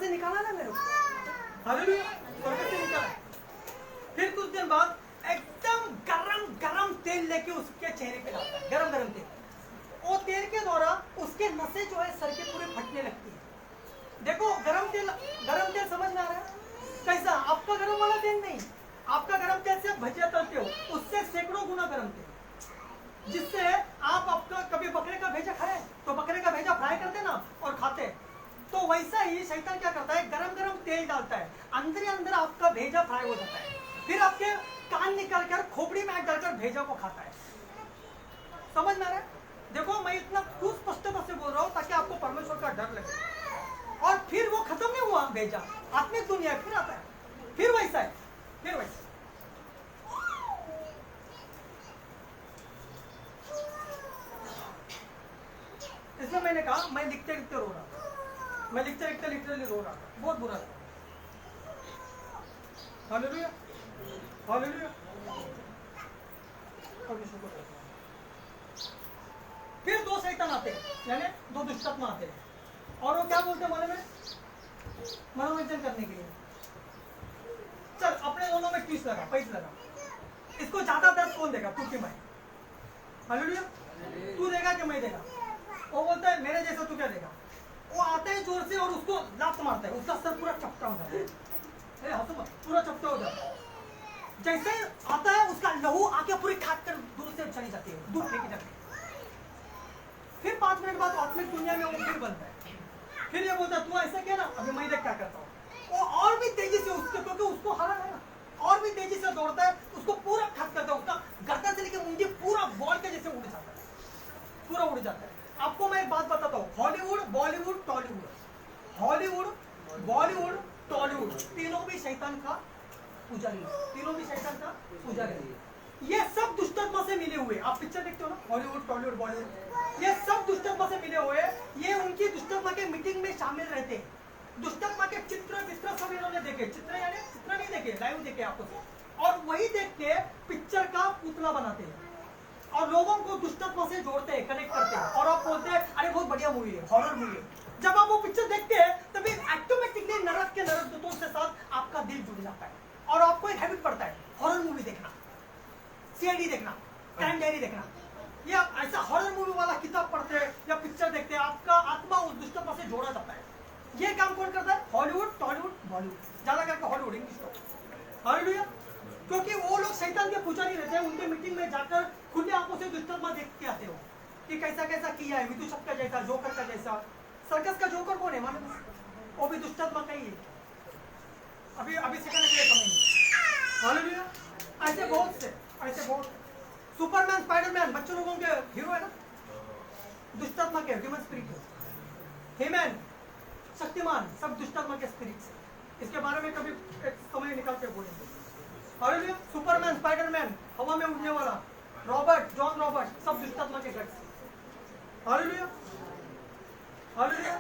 से निकाला ना मेरे को, हालेलुया, स्वर्ग से निकाला। फिर कुछ दिन बाद एकदम गरम गरम तेल लेके उसके चेहरे पे डालता है, गरम गरम तेल। वो तेल के द्वारा उसके नसें जो है सर के पूरे फटने लगती है। देखो गरम तेल समझ में आ रहा है कैसा? आपका गरम वाला तेल नहीं, आपका गरम तेल से भजिया तलते हो, उससे सैकड़ों गुना गरम तेल, जिससे आप आपका कभी बकरे का भेजा खाए तो बकरे का भेजा फ्राई करते ना और खाते, तो वैसा ही शैतान क्या करता है, गरम गरम तेल डालता है, अंदर ही अंदर आपका भेजा फ्राई हो जाता है, फिर आपके कान निकाल कर खोपड़ी में डालकर भेजा को खाता है। समझ में आ रहा है? देखो मैं इतना क्यों स्पष्टता से बोल रहा हूँ ताकि आपको परमेश्वर का डर लगे। और फिर वो खत्म नहीं हुआ भेजा, आत्मिक दुनिया फिर आता है, फिर वैसा है, फिर वैसा। इसलिए मैंने कहा मैं लिखते लिखते रो रहा था, मैं लिखते लिखते लिटरली रो रहा था, बहुत बुरा था। Hallelujah, hallelujah. फिर दो शैतान आते हैं, यानी दो दुष्टात्मा आते हैं, और वो क्या बोलते हैं मालूम है? मनोरंजन करने के लिए, चल अपने दोनों में ट्विस्ट लगा, पैस लगा, इसको ज्यादा दर्द कौन देगा, तू कि मैं? हालेलुया, तू देगा कि मैं देगा? वो बोलता है मेरे जैसा तू क्या देगा? वो आता है जोर से और उसको लात मारता है, उसका सर पूरा चपटा हो जाता है, हंसो मत, पूरा चपटा हो जाता है। जैसे आता है उसका लहू आके पूरी खाट कर दूर से चली जाती है, दूर फेंकी जाती है। फिर 5 मिनट बाद आत्मिक दुनिया में वो फिर बनता है, फिर ये बोलता है तू ऐसा क्या ना, अभी मैं देख क्या करता हूँ। वो और भी तेजी से उसके, क्योंकि उसको हरा है ना, और भी तेजी से दौड़ता है, उसको पूरा खत करता है, उसका गर्दन से लेकर मुंडी पूरा बॉल के जैसे उड़ जाता है, पूरा उड़ जाता है। आपको मैं एक बात बताता हूँ, हॉलीवुड, बॉलीवुड, टॉलीवुड, हॉलीवुड, बॉलीवुड, टॉलीवुड, तीनों भी शैतान का पुजारी, तीनों भी शैतान का पुजारी। ये सब दुष्टात्मा से मिले हुए, आप पिक्चर देखते हो ना, हॉलीवुड, टॉलीवुड, बॉलीवुड, ये सब दुष्टात्मा से मिले हुए, ये उनकी दुष्टात्मा के मीटिंग में शामिल रहते हैं। दुष्टात्मा के चित्र वित्र सब इन्होंने देखे, चित्र यानी चित्र नहीं देखे, लाइव देखे आपको से, और वही देख के पिक्चर का पुतला बनाते हैं और लोगों को दुष्टात्मा से जोड़ते हैं, कनेक्ट करते हैं, और आप बोलते हैं अरे बहुत बढ़िया मूवी है, हॉरर मूवी है। जब आप वो पिक्चर देखते हैं तभी ऑटोमेटिकली नरक के नरक दूतों के साथ आपका दिल जुड़ जाता है, और आपको एक हैबिट पड़ता है हॉरर मूवी देखना, सीआईडी देखना, टाइम डायरी देखना, या ऐसा हॉरर मूवी वाला किताब पढ़ते हैं या पिक्चर देखते हैं, आपका आत्मा उस दुष्टात्मा से जोड़ा जाता है। ये काम कौन करता है? हॉलीवुड, टॉलीवुड, बॉलीवुड, ज्यादा करके हॉलीवुड, इंग्लिश। हालेलुया, क्योंकि वो लोग शैतान के पुजारी रहते हैं, उनके मीटिंग में जाकर खुले आंखों से दुष्टात्मा देख के आते हो कि कैसा कैसा किया है, विदुषक का जैसा, जोकर का जैसा। सर्कस का जोकर कौन है मालूम? वो भी दुष्टात्मा का ही है, अभी सिखाने के लिए समझेंगे। हालेलुया, ऐसे बहुत से, ऐसे बहुत। सुपरमैन, स्पाइडरमैन बच्चों लोगों के हीरो है ना, दुष्टात्मा के, ह्यूमन स्पिरिट है। हीमैन, शक्तिमान, सब दुष्टात्मा के स्पिरिट से। इसके बारे में कभी एक समय निकाल के बोलेंगे। हालेलुया, सुपरमैन, स्पाइडरमैन, हवा में उड़ने वाला, रॉबर्ट, जॉन रॉबर्ट, सब दुष्टात्मा के गट से। हालेलुया, हालेलुया,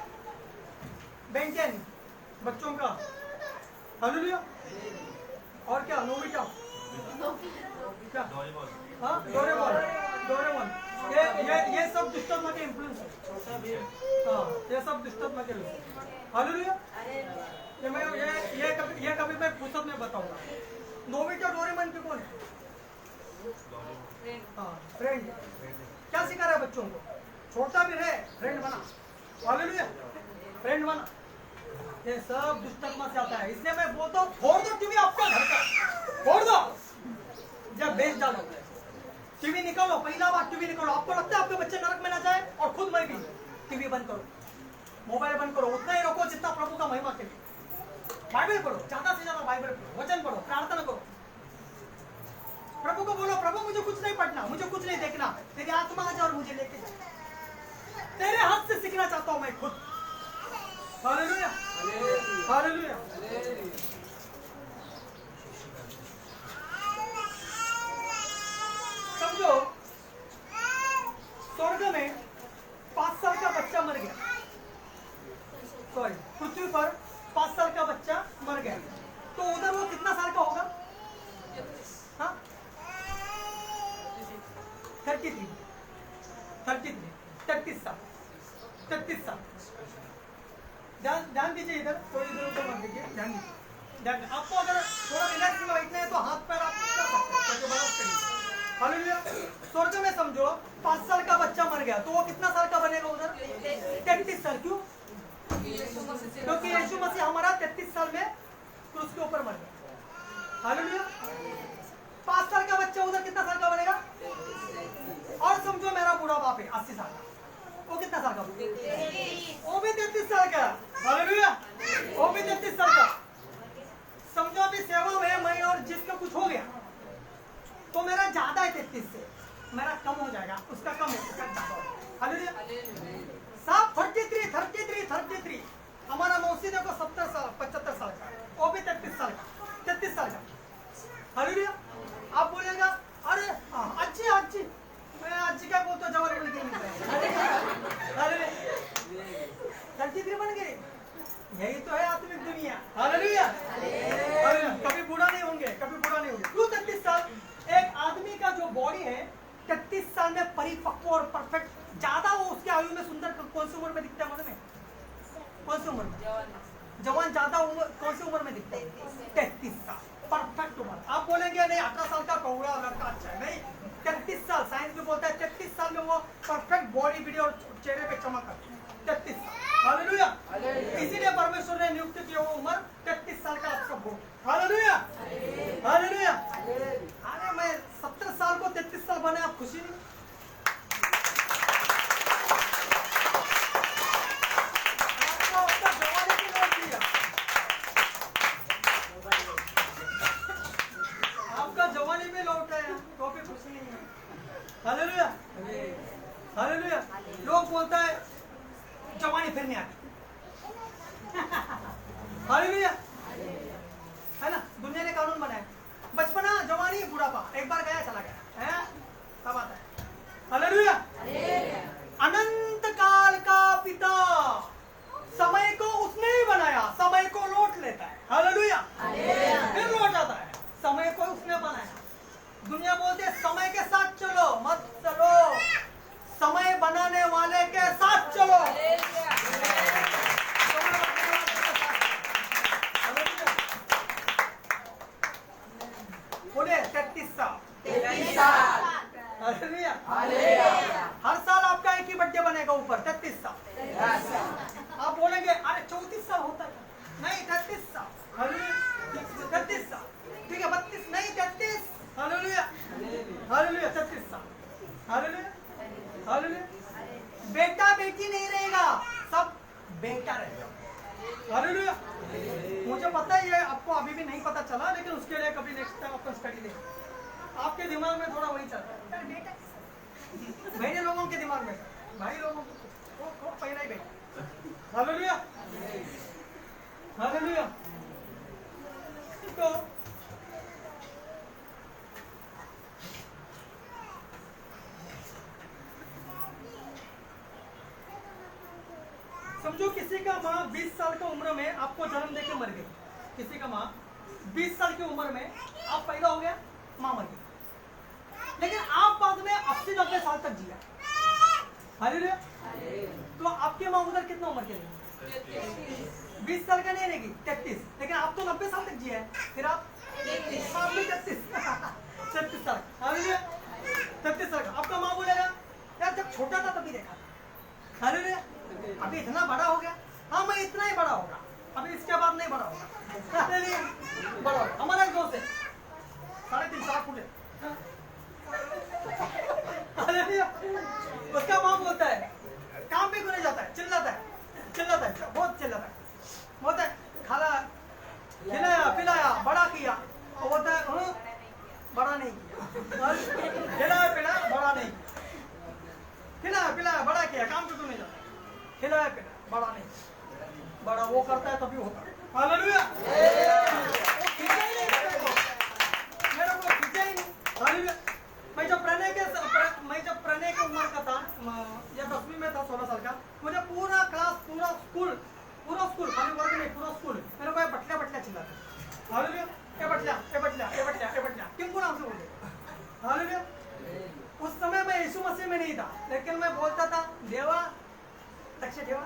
बेन 10 बच्चों का। हालेलुया, और क्या, नोबिता, क्या, हाँ, डोरेमोन, ये सब दुष्टात्मा के इन्फ्लुएंस है। हाँ, ये सब दुष्टात्मा के लोग। हालेलुया, ये कभी मैं फुर्सत में बताऊंगा। नोबिता डोरेमोन के कौन है? हाँ, फ्रेंड। क्या सिखा रहा है बच्चों को? छोटा भी रहे, फ्रेंड बना। हालेलुया, फ्रेंड बना। ये सब दुष्टात्मा से आता है, इसलिए मैं बोलता हूँ फोड़ दो टीवी आपका घर का, फोड़ दो, जब बेच डालो, टीवी निकालो, पहला बार टीवी निकालो। आपको लगता है आपके बच्चे नरक में ना जाए, और खुद मैं भी, टीवी बंद करो, मोबाइल बंद करो, उतना ही रखो जितना प्रभु का महिमा के लिए। बाइबल पढ़ो, ज्यादा से ज्यादा बाइबल पढ़ो, वचन पढ़ो, प्रार्थना करो, प्रभु को बोलो प्रभु मुझे कुछ नहीं पढ़ना, मुझे कुछ नहीं देखना, तेरी आत्मा आ जाए और मुझे लेके जाए, तेरे हाथ से सीखना चाहता हूं मैं खुद। Hallelujah, hallelujah. समझो, स्वर्ग में 5 साल का बच्चा मर गया, सॉरी पृथ्वी पर 5 साल का बच्चा मर गया, तो उधर वो कितना साल का होगा? हाँ, 33 साल, 33 साल। ध्यान दीजिए इधर, थोड़ी इधर उधर मत दीजिए, ध्यान दीजिए। आपको अगर थोड़ा रिलैक्स में बैठना है तो हाथ पैर आप कर सकते हैं। हालेलुया। स्वर्ग में समझो 5 साल का बच्चा मर गया तो वो कितना साल का बनेगा उधर? 33 साल। क्यों? क्योंकि यीशु मसीह हमारा 33 साल में क्रूस के ऊपर मर गया। हालेलुया। 5 साल का बच्चा उधर कितना साल का बनेगा? और समझो मेरा बूढ़ा बाप है 80 साल का, वो कितना साल का? वो भी 33 साल का। हालेलुया। वो भी 33 साल का। समझो अभी सेवा में मैं और जिसका कुछ हो गया तो मेरा ज्यादा है 33 से, मेरा कम हो जाएगा, उसका कम है, उसका ज्यादा हो। हालेलुया। सब 33। हमारा मौसी देखो 70 साल 75 साल का, वो भी 33 साल का। हालेलुया। आप बोलेगा अरे अच्छी मैं अच्छी क्या बोलता हूँ, जवान बन गई 33 बन गए। यही तो है आत्मिक दुनिया। हालेलुया। कभी बूढ़ा नहीं होंगे। क्यों 33 साल? एक आदमी का जो बॉडी है 33 साल में परिपक्व और परफेक्ट, ज्यादा वो उसके आयु में सुंदर कौन सी उम्र में दिखता है मालूम है? कौन सी उम्र में? जवान ज्यादा उम्र कौन सी उम्र में दिखता है? 33 साल परफेक्ट उम्र। आप बोलेंगे नहीं 18 साल का कौड़ा लड़का अच्छा है, नहीं 33 साल साइंस भी बोलता है 33 साल में वो परफेक्ट बॉडी वीडियो और चेहरे पे चमक आती है। 33 साल। हालेलुया। इसीलिए परमेश्वर ने नियुक्त किया वो उम्र 33 साल का आप सब हो। हालेलुया। अरे मैं 70 साल को 33 साल बने, आप खुशी नहीं? आपका जवानी में लौट आया तो भी खुशी नहीं है। हालेलुया। लोग बोलता है जवानी फिर नहीं आती। हालेलुया। है ना? दुनिया ने कानून बनाया, बचपना जवानी बुढ़ापा एक बार गया चला गया है, सब आता है। हालेलुया। अनंत काल का पिता समय को उसने ही बनाया, समय को लौट लेता है। हालेलुया। फिर लौट आता है। समय को उसने बनाया। दुनिया बोलते समय के साथ चलो, मत चलो, समय बनाने वाले के साथ चलो। बोले 33 साल। हालेलुया। हर साल आपका एक ही बर्थडे बनेगा ऊपर 33 साल। आप बोलेंगे अरे 34 साल होता है, नहीं 33 साल। हालेलुया। 33 साल ठीक है, 32 नहीं 33। हालेलुया। 33 साल। हालेलुया। बेटा बेटी नहीं रहेगा, सब बेटा रहेगा। हालेलुया। मुझे पता है ये आपको अभी भी नहीं पता चला, लेकिन उसके लिए कभी नेक्स्ट टाइम अपन स्टडी लेंगे। आपके दिमाग में थोड़ा वही चलता है, बेटा बहने लोगों के दिमाग में, भाई लोगों को पहला ही बेटा। हालेलुया। तो समझो किसी का माँ 20 साल की उम्र में आपको जन्म देके मर गई। किसी का माँ 20 साल की उम्र में आप पैदा हो गया, माँ मर गई, लेकिन आप बाद में 80-90 साल तक जिया। हालेलुया। तो आपके माँ उधर कितना उम्र के रहेगी? 20 साल का नहीं रहेगी, 33, लेकिन आप तो 90 साल तक जिया है, फिर आप भी 36 साल। हालेलुया। 36 साल का आपका माँ बोलेगा यार जब छोटा था तभी देखा। हालेलुया। अभी इतना बड़ा हो गया, हाँ मैं इतना ही बड़ा होगा, अभी इसके बाद नहीं बड़ा होगा। बड़ा होगा। हमारा एक दोस्त है 3.5 फुट है। उसका माँ बोलता है काम पे क्यों नहीं जाता है, चिल्लाता है बहुत चिल्लाता है, बोलता है खाला खिलाया पिलाया बड़ा किया, वो बोलता है बड़ा नहीं किया, खिलाया पिलाया बड़ा नहीं किया, खिलाया पिलाया बड़ा किया, काम पे क्यों नहीं जाता, खिलाया पिलाया बड़ा नहीं, बड़ा वो करता है तभी होता है। हालेलुया। मेरे को खींचा ही नहीं। हालेलुया। मैं जब प्रणय की उम्र का था या 10वीं में था 16 साल का, मुझे पूरा क्लास पूरा स्कूल खाली वर्ग नहीं पूरा स्कूल मेरे को बटला चिल्लाता। हालेलुया। ए बटला किनको नाम से बोलते। हालेलुया। उस समय मैं यीशु मसीह में नहीं था, लेकिन मैं बोलता था देवा लक्ष्य देवा।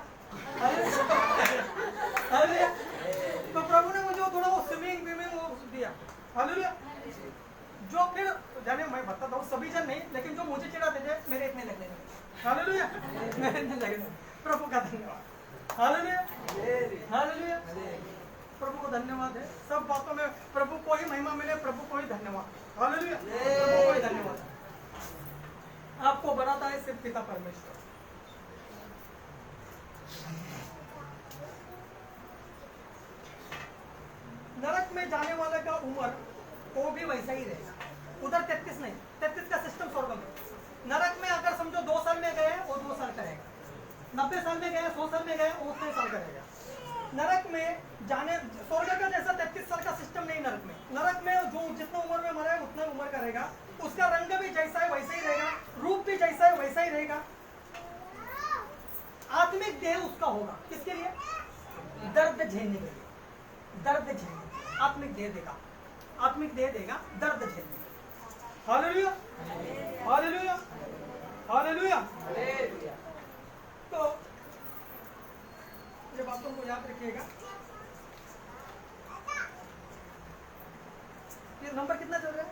हालेलुया। जो फिर जाने मैं बताता हूँ, सभी जन नहीं, लेकिन जो मुझे चिढ़ाते थे मेरे इतने लगने लगे। हालेलुया, मेरे इतने लगने। प्रभु का धन्यवाद। Hallelujah, hallelujah. प्रभु को धन्यवाद है, सब बातों में प्रभु को ही महिमा मिले, प्रभु को ही धन्यवाद। हालेलुया, प्रभु को ही धन्यवाद। आपको बनाता है सिर्फ पिता परमेश्वर। नरक में जाने वाले का उम्र वो भी वैसा ही रहेगा, उधर 33 नहीं, 33 का सिस्टम स्वर्ग में। नरक में अगर समझो 2 साल में गए वो 2 साल का रहेगा, 90 साल में गए 100 साल में गए वो 100 साल का रहेगा। नरक में जाने स्वर्ग का जैसा 33 साल का सिस्टम नहीं नरक में। नरक में जो जितना उम्र में मरा है उतना उम्र का रहेगा, उसका रंग भी जैसा है वैसा ही रहेगा, रूप भी जैसा है वैसा ही रहेगा। आत्मिक देह उसका होगा, किसके लिए? दर्द झेलने के लिए, दर्द झेलने। आत्मिक देह देगा, आत्मिक देह देगा दर्द झेलने। Hallelujah, hallelujah, hallelujah. तो ये बातों को याद रखिएगा। ये नंबर कितना चल रहा है?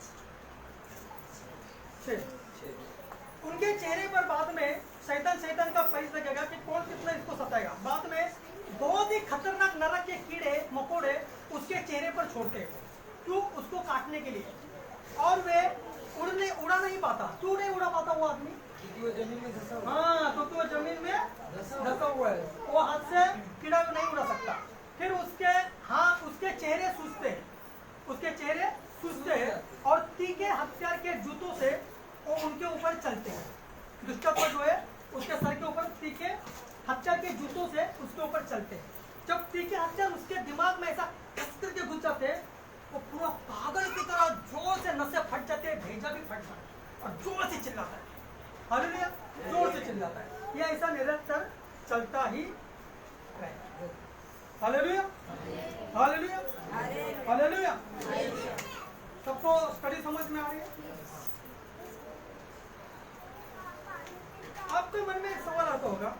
6। उनके चेहरे पर बाद में शैतान का पैस लगेगा कि कौन कितना इसको सताएगा। बाद में बहुत ही खतरनाक नरक के कीड़े मकोड़े उसके चेहरे पर छोड़ते हैं, क्यों? उसको काटने के लिए। और वे उड़ा नहीं पाता। क्यों नहीं उड़ा पाता वो आदमी? वो जमीन में धंसा हुआ। हाँ, क्योंकि वो जमीन में धंसा हुआ है, वो हाथ से कीड़ा नहीं उड़ा सकता। फिर उसके चेहरे सूजते हैं, उसके चेहरे सूजते हैं और तीखे हथियार के जूतों से वो उनके ऊपर चलते हैं। दुष्टत्व जो है उसके सर के ऊपर तीखे हथियार के जूतों से उसके ऊपर चलते हैं। जब तीखे हथियार उसके दिमाग में ऐसा कस करके घुस जाते हैं, वो पूरा पागल की तरह जोर से नसें फट जाते हैं, भेजा भी फट जाता है और जोर से चिल्लाता है। हालेलुया, जोर से चिल्लाता है। ये ऐसा निरंतर चलता ही रहेगा। Hallelujah, hallelujah, hallelujah. सबको स्टडी समझ में आ रही है? आपके मन में एक सवाल आता होगा,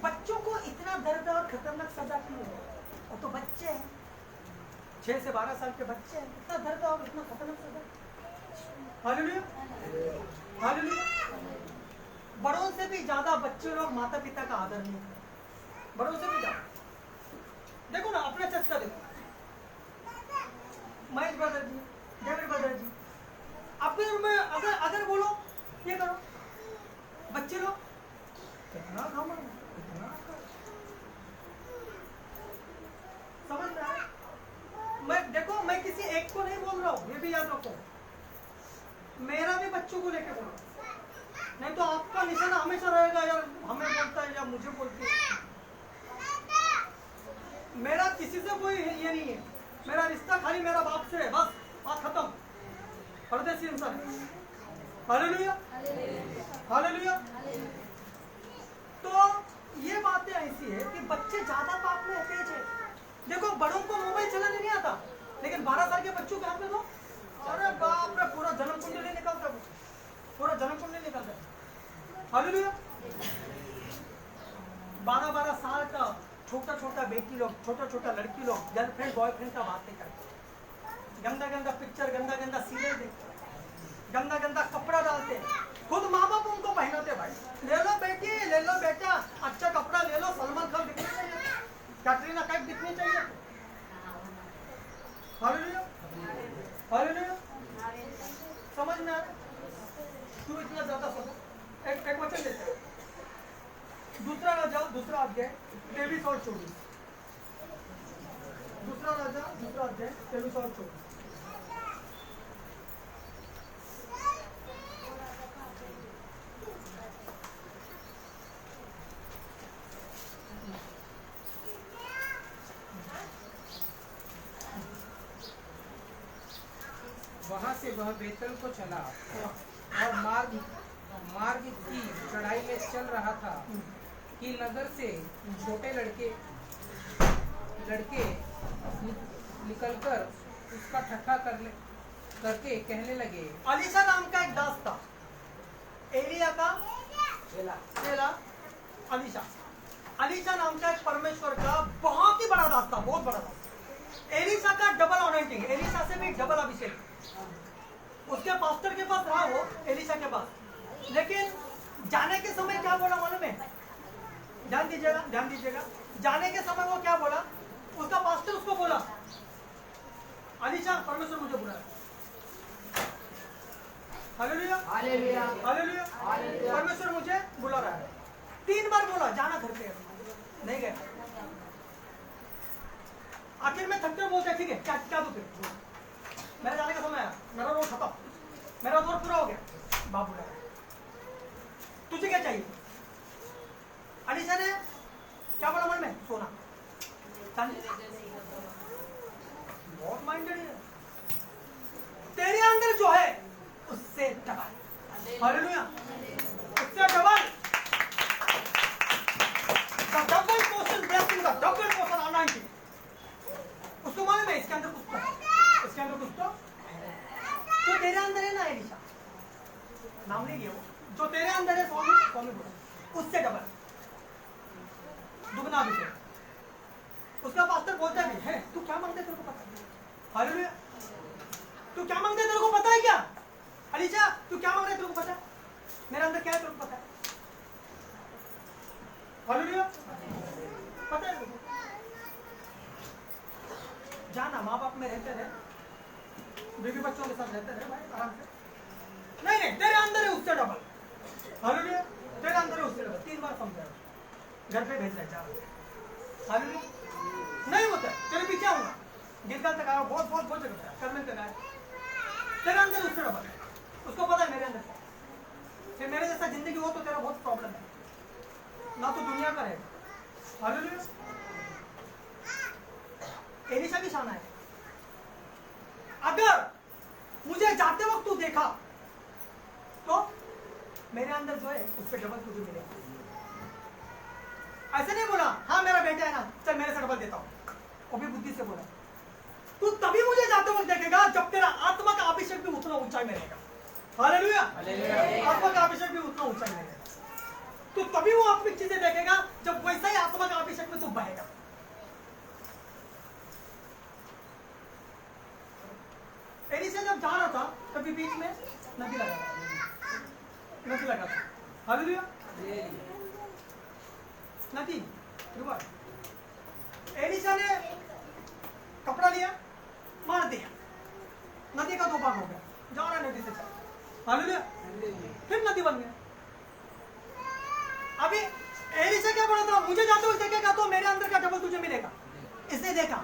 बच्चों को इतना दर्द और खतरनाक सजा क्यों है? वो तो बच्चे हैं, 6 से 12 साल के बच्चे हैं, इतना दर्द और इतना खतरनाक सजा। Hallelujah, hallelujah. बड़ों से भी ज्यादा बच्चे लोग माता पिता का आदर नहीं करते, बड़ों से भी ज्यादा। देखो ना अपने चर्च का देखो, महेश ब्रदर जी, डेविड ब्रदर जी, अपने रूम में अगर बोलो ये करो, बच्चे लोग कितना काम है, कितना समझ में आया? मैं किसी एक को नहीं बोल रहा हूँ, ये भी याद रखो। मेरा भी बच्चों को लेके बोलो, नहीं तो आपका निशाना हमेशा रहेगा, यार हमें बोलता है या मुझे बोलती है। मेरा किसी से कोई ये नहीं है, मेरा रिश्ता खाली मेरा बाप से है, बस बात खत्म। परदेसी इंसान। Hallelujah, hallelujah. तो ये बातें ऐसी है कि बच्चे ज्यादा पाप में तेज है। देखो बड़ों को मोबाइल चलाने नहीं आता, लेकिन 12 साल के बच्चों के हाथ में दो, अरे बाप रे, पूरा जन्म कुंडली निकलता है, पूरा जन्म कुंडली निकलता है। हालेलुया। 12-12 साल का छोटा छोटा बेटी लोग, छोटा छोटा लड़की लोग गर्लफ्रेंड बॉयफ्रेंड का बातें करते, गंदा गंदा पिक्चर, गंदा गंदा सीरियल देखते, गंदा गंदा कपड़ा डालते, खुद माँ बाप उनको पहनाते। भाई ले लो बेटी, ले लो बेटा, अच्छा कपड़ा ले लो, सलमान खान दिखना चाहिए, कैटरीना कैफ दिखनी चाहिए। Hallelujah, hallelujah. समझ में आ रहा? क्यों इतना ज्यादा सोचो? एक वचन देते हैं, दूसरा राजा दूसरा अध्याय 23 और 24। दूसरा राजा दूसरा अध्याय 23 और 24। वहाँ से वह बेतल को चला और मार्ग की चढ़ाई में चल रहा था कि नगर से छोटे लड़के निकलकर उसका ठट्ठा करके कहने लगे। अलीशा नाम का एक दास था, एलिया का चेला अलीशा। अलीशा नाम का एक परमेश्वर का बहुत ही बड़ा दास था, बहुत बड़ा दास। एलिशा का डबल अनॉइंटिंग, एलिशा से भी डबल अभिषेक। उसके पास्टर के पास रहा वो, एलिशा के पास, लेकिन जाने के समय क्या बोला मालूम है? ध्यान दीजिएगा, ध्यान दीजिएगा। जाने के समय वो क्या बोला? उसका पास्टर उसको बोला, एलिशा परमेश्वर मुझे बुला रहा है। Hallelujah, hallelujah, hallelujah, hallelujah. परमेश्वर मुझे बुला रहा है। 3 बार बोला जाना घर पे, नहीं गया। आखिर में थकते बोलते ठीक है, क्या क्या फिर मेरे जाने का समय आया, मेरा रोड खत्म, मेरा दौर पूरा हो गया। बाप बोला तुझे क्या चाहिए? एलिशा ने क्या बोला मन में? सोना, चांदी। बहुत माइंडेड है। तेरे अंदर जो है उससे डबल, हालेलुया, उससे डबल, डबल पोर्शन ब्लेसिंग का, डबल पोर्शन अनॉइंटिंग। उसको मालूम है इसके अंदर कुछ तो है, इसके अंदर कुछ तो तेरे अंदर है ना एलिशा, नाम नहीं लिया वो, जो तेरे अंदर है स्वामी, स्वामी बोला उससे डबल, दुगना अभिषेक। उसका पास्टर बोलता भी है, तू क्या मांगते तेरे को पता है? हालेलुया, तू क्या मांगते तेरे को पता है क्या? एलिशा तू क्या मांग रहा है तेरे को पता है? मेरे अंदर क्या है तेरे को पता है? हालेलुया, पता है तेरे को? जाना, माँ बाप में रहते रहे, बेबी बच्चों के साथ रहते रहे भाई आराम से। नहीं नहीं, तेरे अंदर है उससे डबल, हालेलुया, तेरे अंदर है उससे डबल। 3 बार समझाया, घर पे भेज रहे जा, हालेलुया। नहीं होता, तेरे पीछे आऊंगा, गिलगल तक आया, बहुत बहुत बहुत जगह आया, करमेल तक आया, तेरे अंदर उससे डबल है। उसको पता है मेरे अंदर क्या, फिर मेरे जैसा जिंदगी हो तो तेरा बहुत प्रॉब्लम है, ना तो दुनिया का रहेगा। हालेलुया, एलिशा भी शाना है। अगर मुझे जाते वक्त तू देखा तो मेरे अंदर जो है उससे डबल तुझे मिलेगा। ऐसे नहीं बोला हाँ मेरा बेटा है ना, चल मेरे से डबल देता हूं, वो भी बुद्धि से बोला। तू तभी मुझे जाते वक्त देखेगा जब तेरा आत्मा का अभिषेक भी उतना ऊंचाई में रहेगा। हालेलुया, आत्मा का अभिषेक भी उतना ऊंचाई में रहेगा। तो तभी वो आत्मिक चीजें देखेगा जब वैसा ही आत्मा का अभिषेक में तू बहेगा। एलिशा जब जा रहा था तभी बीच में नदी लगा था, नदी लगा था, हालेलुया, नदी रिवर। एलिशा ने कपड़ा लिया, मार दिया, नदी का 2 भाग हो गया, जा रहा है नदी से चल, हालेलुया, फिर नदी बन गया। अभी एलिशा क्या बोला था? मुझे जाते हुए देखेगा तो मेरे अंदर का डबल तुझे मिलेगा। इसने देखा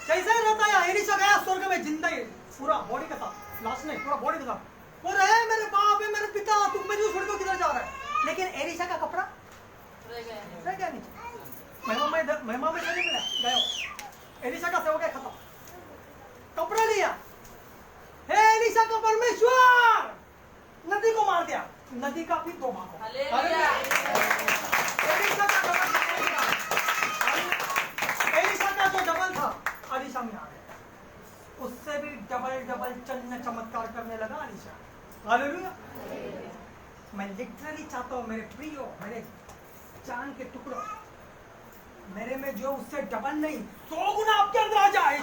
जैसे ही रहता है, एलिशा गया स्वर्ग में जिंदा ही, पूरा बॉडी के साथ, लाश नहीं पूरा बॉडी के साथ, वो रहे मेरे बाप है मेरे पिता, तुम मुझे छोड़ के किधर जा रहा है? लेकिन एलिशा का कपड़ा रह गया नीचे, महिमा में नहीं मिला, गया। एलिशा का सेवक है खत्म, कपड़ा लिया, हे एलिशा का परमेश्वर, नदी को मार दिया, नदी का भी 2 भाग हो गया। एलिशा का डबल, एलिशा का जो डबल था एलिशा में आ गया, उससे भी डबल डबल चन्न चमत्कार करने लगा एलिशा। हालेलुया, मैं लिटरली चाहता हूँ मेरे प्रियो, मेरे जान के टुकड़ों, मेरे में जो उससे डबल नहीं 100 गुना आपके अंदर आ जाए,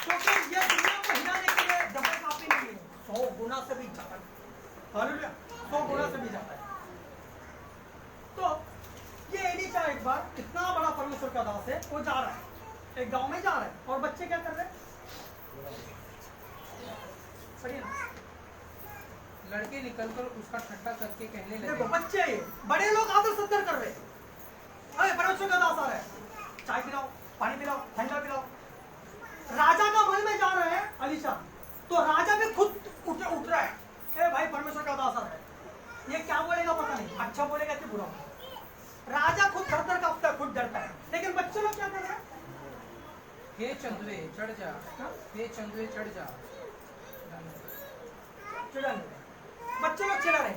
क्योंकि ये दुनिया को हिलाने के लिए डबल काफी नहीं है, 100 गुना से भी ज्यादा। हालेलुया, 100 गुना से भी ज्यादा है। तो ये एलिशा एक बार, इतना बड़ा परमेश्वर का दास है, वो जा रहा है, एक गांव में जा रहा है, और बच्चे क्या कर रहे हैं? लड़के निकलकर उसका ठट्टा करके कहने लगे, देखो बच्चे, बड़े लोग आदर सत्कार कर रहे हैं, अरे परमेश्वर का दास आ रहा है, चाय पिलाओ, पानी पिलाओ, ठंडा पिलाओ। राजा का महल में जा रहे हैं एलिशा, तो राजा भी खुद उठ रहा है, ए भाई परमेश्वर का दास आ रहा है, ये क्या बोलेगा पता नहीं, अच्छा बोलेगा कि बुरा। राजा खुद थर-थर कांपता है, खुद डरता है, लेकिन बच्चे लोग क्या कर रहे हैं? हे चंदुए चढ़ जा, हे चंदुए चढ़ जा, चिढ़ा रहे, बच्चे लोग चिढ़ा रहे,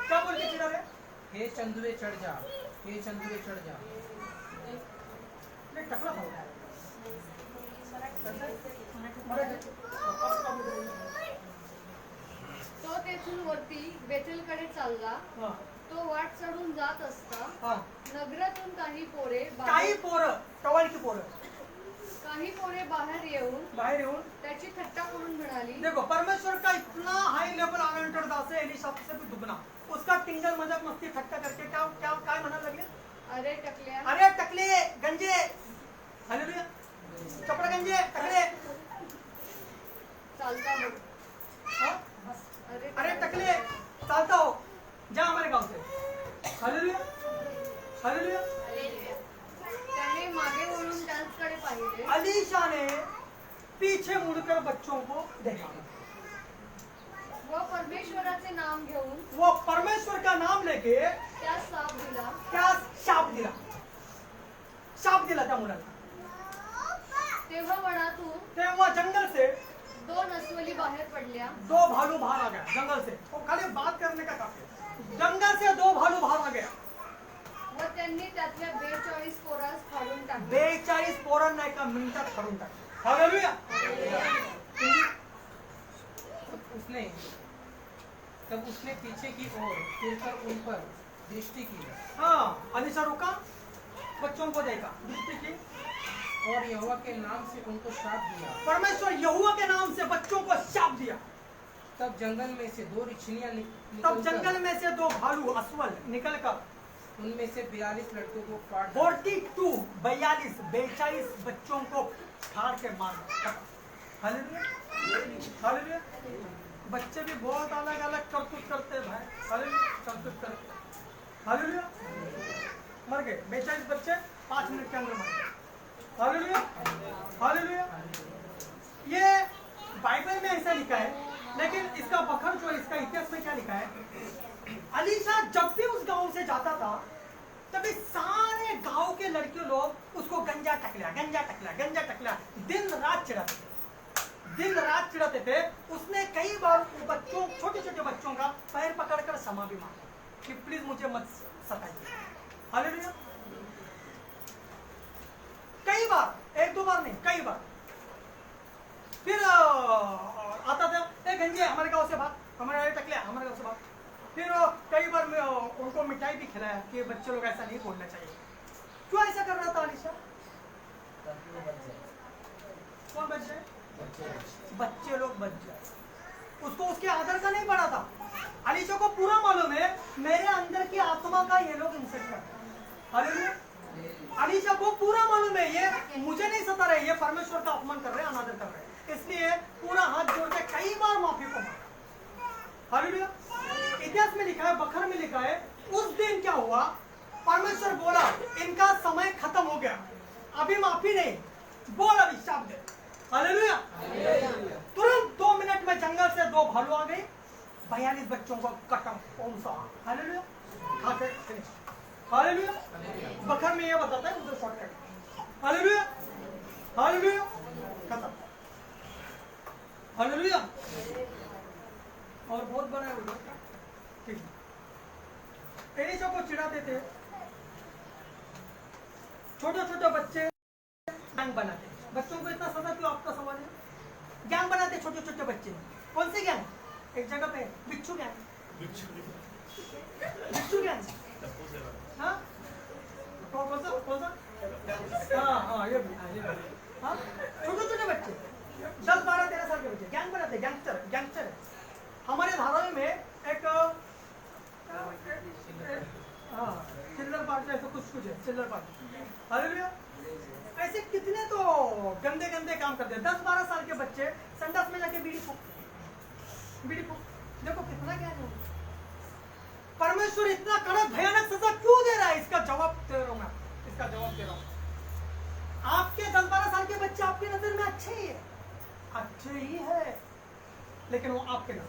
क्या बोल के चिढ़ा रहे? हे चंदुए चढ़ जा, हे चंदुए चढ़ जा। नहीं टकला हो गया, तो तेथून वरती बेथेलकडे चालला. हा तो वाट चढून जात असता हा नगरातून काही पोरे काही पोरं टवाळकी पोरं बाहेर येऊन बाहर येऊन त्याची थट्टा करून म्हणाली, देखो परमेश्वर का इतना हाई लेवल ओरिएंटेड दास है एलिशा से भी दुगना. उसका टिंगल मजाक मस्ती ठट्टा करके क्या क्या काय म्हणायला लागले. अरे टकल्या, अरे टकले गंजे हालेलुया कपडे गंजे टकले चालता हो. हाँ? अरे टकले चालता हो जा हमारे गांव से. Hallelujah hallelujah. त्याने मागे वळून त्यांच्याकडे पाहिले. अलीशा ने पीछे मुड़कर बच्चों को देखा. व परमेश्वराचे नाम घेऊन वो परमेश्वर का नाम लेके त्यास साप दिला. क्या शाप दिला. शाप दिला त्या मुलाला. तेव्हा वनातून तेव्हा जंगल से 2 अस्वली बाहेर पडल्या. 2 भालू बाहर आ गया जंगल से. वो खाली बात करने का काफी है. जंगल से 2 भालू बाहर आ गया. व त्यांनी त्यातल्या 42 पोरास फाडून टाकले. 42 पोरांना एका मिनिटात फाडून टाकलं. हालेलुया. तब उसने पीछे की ओर फिरकर उन पर दृष्टि की हाँ अलीशा रुका बच्चों को देखा दृष्टि की और यहोवा के नाम से उनको श्राप दिया. परमेश्वर यहोवा के नाम से बच्चों को शाप दिया. तब जंगल में से 2 रिछलियां तब जंगल में से 2 भालू अश्वल निकलकर उनमें से 42 लड़कों को फाड़ 42 बच्चों को फाड़ के मार दिया. Hallelujah hallelujah. बच्चे भी बहुत अलग अलग करतूत करते हैं भाई. हालेलुया करतूत करते. हालेलुया मर गए 42 बच्चे 5 मिनट के अंदर मर गए. Hallelujah hallelujah. ये बाइबल में ऐसा लिखा है, लेकिन इसका बखर जो है इसका इतिहास में क्या लिखा है. अलीशा जब भी उस गांव से जाता था तभी सारे गांव के लड़के लोग उसको गंजा टकला दिन रात चिढ़ाते थे. दिन रात चिढ़ाते थे. उसने कई बार बच्चों छोटे छोटे बच्चों का पैर पकड़कर क्षमा भी मांगा कि प्लीज मुझे मत सताइए. हालेलुया. कई बार 1-2 बार नहीं कई बार. फिर आता था ए गंजे हमारे गांव से भाग, हमारे टकले हमारे गांव से भाग. फिर कई बार उनको मिठाई भी खिलाया कि बच्चे लोग ऐसा नहीं बोलना चाहिए. क्यों ऐसा कर रहा था अलीशा. कौन बच जाए. बच्चे लोग बच जाए. उसको उसके आदर का नहीं पड़ा था. अलीशा को पूरा मालूम है मेरे अंदर की आत्मा का ये लोग इंसल्ट करते हैं. हालेलुया. अलीशा को पूरा मालूम है ये मुझे नहीं सता रहे, ये परमेश्वर का अपमान कर रहे हैं, अनादर कर रहे हैं. इसलिए पूरा हाथ जोड़ के कई बार माफी को मांगा. हालेलुया. इतिहास में लिखा है, बखर में लिखा है, उस दिन क्या हुआ. परमेश्वर बोला इनका समय खत्म हो गया, अभी माफी नहीं, बोल अभी शाप दे. हालेलुया. तुरंत 2 मिनट में जंगल से 2 भालू आ गए. 42 बच्चों को कटम कौन सा. हालेलुया. खाते फिनिश. हालेलुया. बखर में ये बताता है उधर शॉर्टकट. हालेलुया हालेलुया खत्म. हालेलुया. और बहुत बड़ा है उधर. ठीक है. एलिशा को चिढ़ाते थे. छोटे छोटे बच्चे गैंग बनाते. बच्चों को इतना सजा क्यों, आपका सवाल है. गैंग बनाते छोटे छोटे बच्चे. कौन से गैंग. एक जगह पे बिच्छू गैंग. बिच्छू गैंग. हाँ कौन सा. हाँ ये भी हाँ छोटे छोटे बच्चे 10-12-13 साल के बच्चे गैंग बनाते. गैंगस्टर. हमारे धारावी में एक चिल्लर पार्टी ऐसा कुछ है. चिल्लर पार्टी. हालेलुया. ऐसे कितने तो गंदे गंदे काम करते हैं. 10-12 साल के बच्चे संडास में जाके बीड़ी फूक. देखो कितना क्या है. परमेश्वर इतना कड़क भयानक सजा क्यों दे रहा है, इसका जवाब दे रहा हूं मैं. इसका जवाब दे रहा हूं. आपके 10-12 साल के बच्चे आपकी नजर में अच्छे ही है, लेकिन वो आपके नजर में.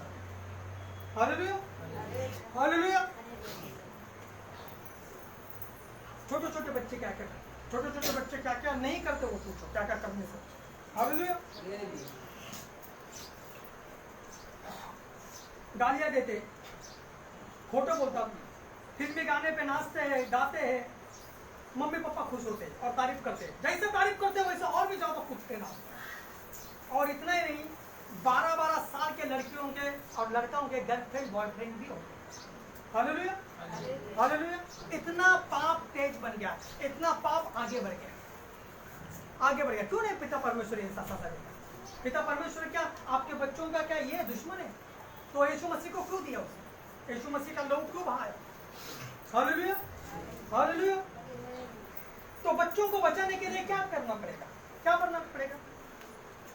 Hallelujah hallelujah. छोटे छोटे बच्चे क्या क्या करते, छोटे छोटे बच्चे क्या क्या नहीं करते वो पूछो, क्या क्या करने से. हालेलुया. गालियां देते, खोटो बोलता, फिर भी गाने पे नाचते हैं, गाते हैं. मम्मी पापा खुश होते और तारीफ करते. जैसे तारीफ करते वैसे और भी ज्यादा कूदते ना. और इतना ही नहीं, 12-12 साल के लड़कियों के और लड़कों के गर्लफ्रेंड बॉयफ्रेंड भी होते हैं। Hallelujah, hallelujah. इतना पाप तेज बन गया, इतना पाप आगे बढ़ गया, आगे बढ़ गया। क्यों नहीं पिता परमेश्वर ऐसा करेगा? पिता परमेश्वर क्या आपके बच्चों का क्या ये दुश्मन है? तो यीशु मसीह को क्यों दिया उसने? यीशु मसीह का लहू क्यों बहाया? Hallelujah, hallelujah. तो बच्चों को बचाने के लिए क्या करना पड़ेगा? क्या करना पड़ेगा?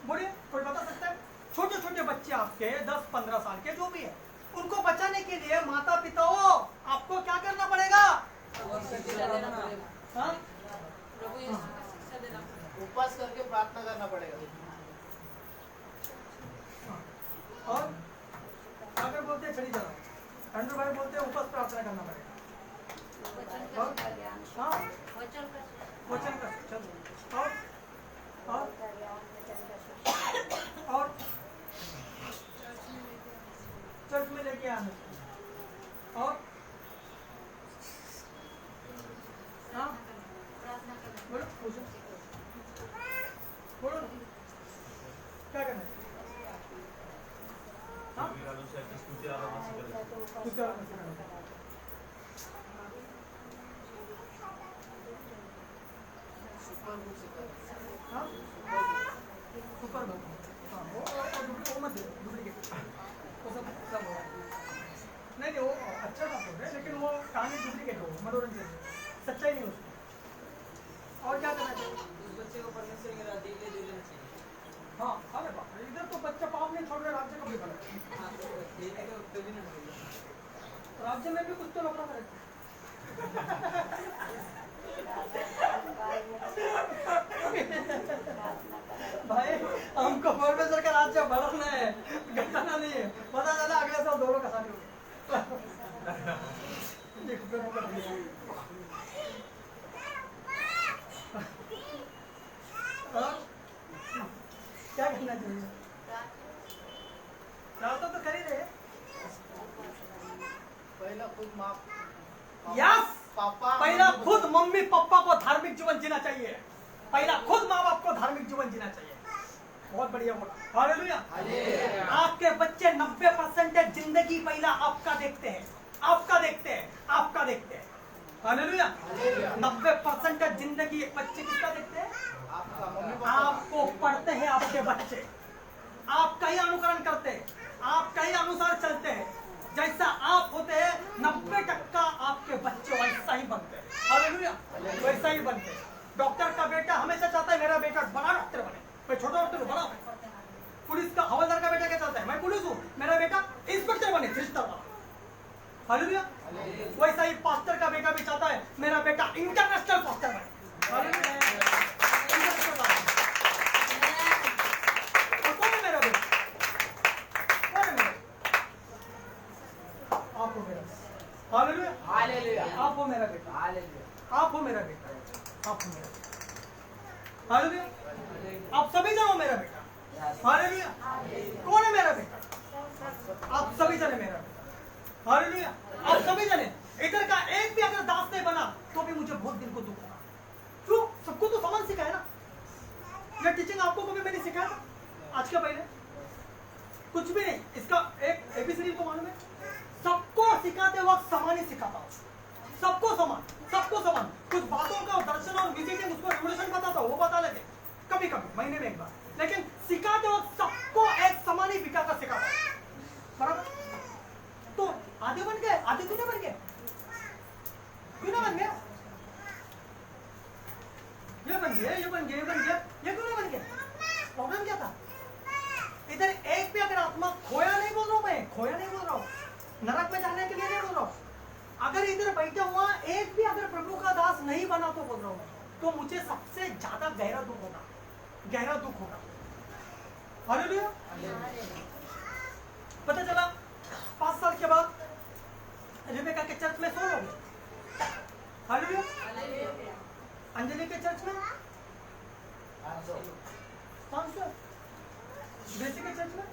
बोलिए, कोई बता सकता है? छोटे छोटे बच्चे आपके 10-15 साल के जो भी है, उनको बचाने के लिए माता पिताओं आपको क्या करना पड़ेगा? हाँ? उपवास करके प्रार्थना करना पड़ेगा। और अगर बोलते हैं छड़ी चलाओ, अंडर भाई बोलते हैं उपवास प्रार्थना करना पड़ेगा। हाँ, वचन का चलो। और चर्च में लेके आना। और हाँ, बोलो, पूछो, बोलो, क्या करना है? हाँ? स्तुति आराधना करना है। हाँ? Super book. हाँ, वो मत दे, डुप्लीकेट। वो सब हो रहा है। नहीं, वो अच्छा बात हो रहा है, लेकिन वो कहानी डुप्लीकेट हो, मनोरंजन, सच्चाई नहीं उसमें। और क्या करना चाहिए? उस बच्चे को परमेश्वर के राज्य के लिए दे देना चाहिए। हाँ, अरे बाप रे, इधर तो बच्चा पाप नहीं छोड़ रहे, राज्य कभी बना? हाँ, तो देने का उत्तर भी नहीं मिलेगा। राज्य में भी कुछ तो लफड़ा करे। भाई हमको परमेश्वर का राज्य बढ़ाना है, घटाना नहीं है। पता चला अगले साल दोनों का शादी हो गया। क्या करना चाहिए? प्रार्थना तो कर ही रहे। पहला खुद माँ यस, पापा पहला खुद मम्मी पापा को धार्मिक जीवन जीना चाहिए। पहला खुद माँ बाप को धार्मिक जीवन जीना चाहिए। बहुत बढ़िया बोला, हालेलुया। आपके बच्चे 90% जिंदगी पहला आपका देखते हैं, आपका देखते हैं, आपका देखते हैं। हालेलुया। 90% जिंदगी बच्चे किसका देखते हैं? आपका मम्मी पापा आपको पढ़ते हैं आपके बच्चे, आपका ही अनुकरण करते हैं, आपका ही अनुसार चलते हैं। जैसा आप होते हैं 90% आपके बच्चे वैसा ही बनते हैं। हालेलुया, वैसा ही बनते हैं। डॉक्टर का बेटा हमेशा चाहता है मेरा बेटा बड़ा डॉक्टर बने, मैं छोटा डॉक्टर हूँ बड़ा। पुलिस का हवलदार का बेटा क्या चाहता है? मैं पुलिस हूँ, मेरा बेटा इंस्पेक्टर बने, 3 स्टार वाला। हालेलुया। वैसा ही पास्टर का बेटा भी चाहता है मेरा बेटा इंटरनेशनल पास्टर बने। हालेलुया। तो कौन है मेरा बेटा? कौन है मेरा? आप हो मेरा। हालेलुया, हालेलुया आप हो मेरा बेटा, हालेलुया आप हो मेरा बेटा, आप हो मेरा बेटा। हालेलुया, आप सभी जन हो मेरा बेटा। हालेलुया। कौन है मेरा बेटा? आप सभी जन है मेरा बेटा। हालेलुया, आप सभी जने। इधर का एक भी अगर दास नहीं बना तो भी मुझे बहुत दिन को दुख होगा। क्यों? सबको तो समान सिखाया ना। ये टीचिंग आपको कभी मैंने सिखाया था आज के पहले? कुछ भी नहीं। इसका एक एबीसीडी को मालूम है? सबको सिखाते वक्त समान ही सिखाता हूँ, सबको समान, सबको समान। कुछ बातों का दर्शन और विजिटिंग उसको रेवोल्यूशन बताता हूँ, वो बता लेते कभी कभी महीने में एक बार, लेकिन सिखाते वक्त सबको एक समान ही विका का सिखाता हूँ। बराबर? तो आधे बन गए, आधे क्यों नहीं बन गए? क्यों नहीं बन गए? ये बन गए, ये बन गए, ये बन गए, ये क्यों नहीं बन गए? प्रॉब्लम क्या था? इधर एक भी अगर आत्मा खोया नहीं बोल रहा हूं, मैं खोया नहीं बोल रहा हूं, नरक में जाने के लिए नहीं बोल रहा हूं। अगर इधर बैठा हुआ एक भी अगर प्रभु का दास नहीं बना तो बोल रहा हूं, तो मुझे सबसे ज्यादा गहरा दुख होगा, गहरा दुख होगा। हालेलुया। पता चला 5 साल के बाद रिबेका के चर्च में 100 लोग। हालेलुया। अंजलि के चर्च में 500, बेसिक के चर्च में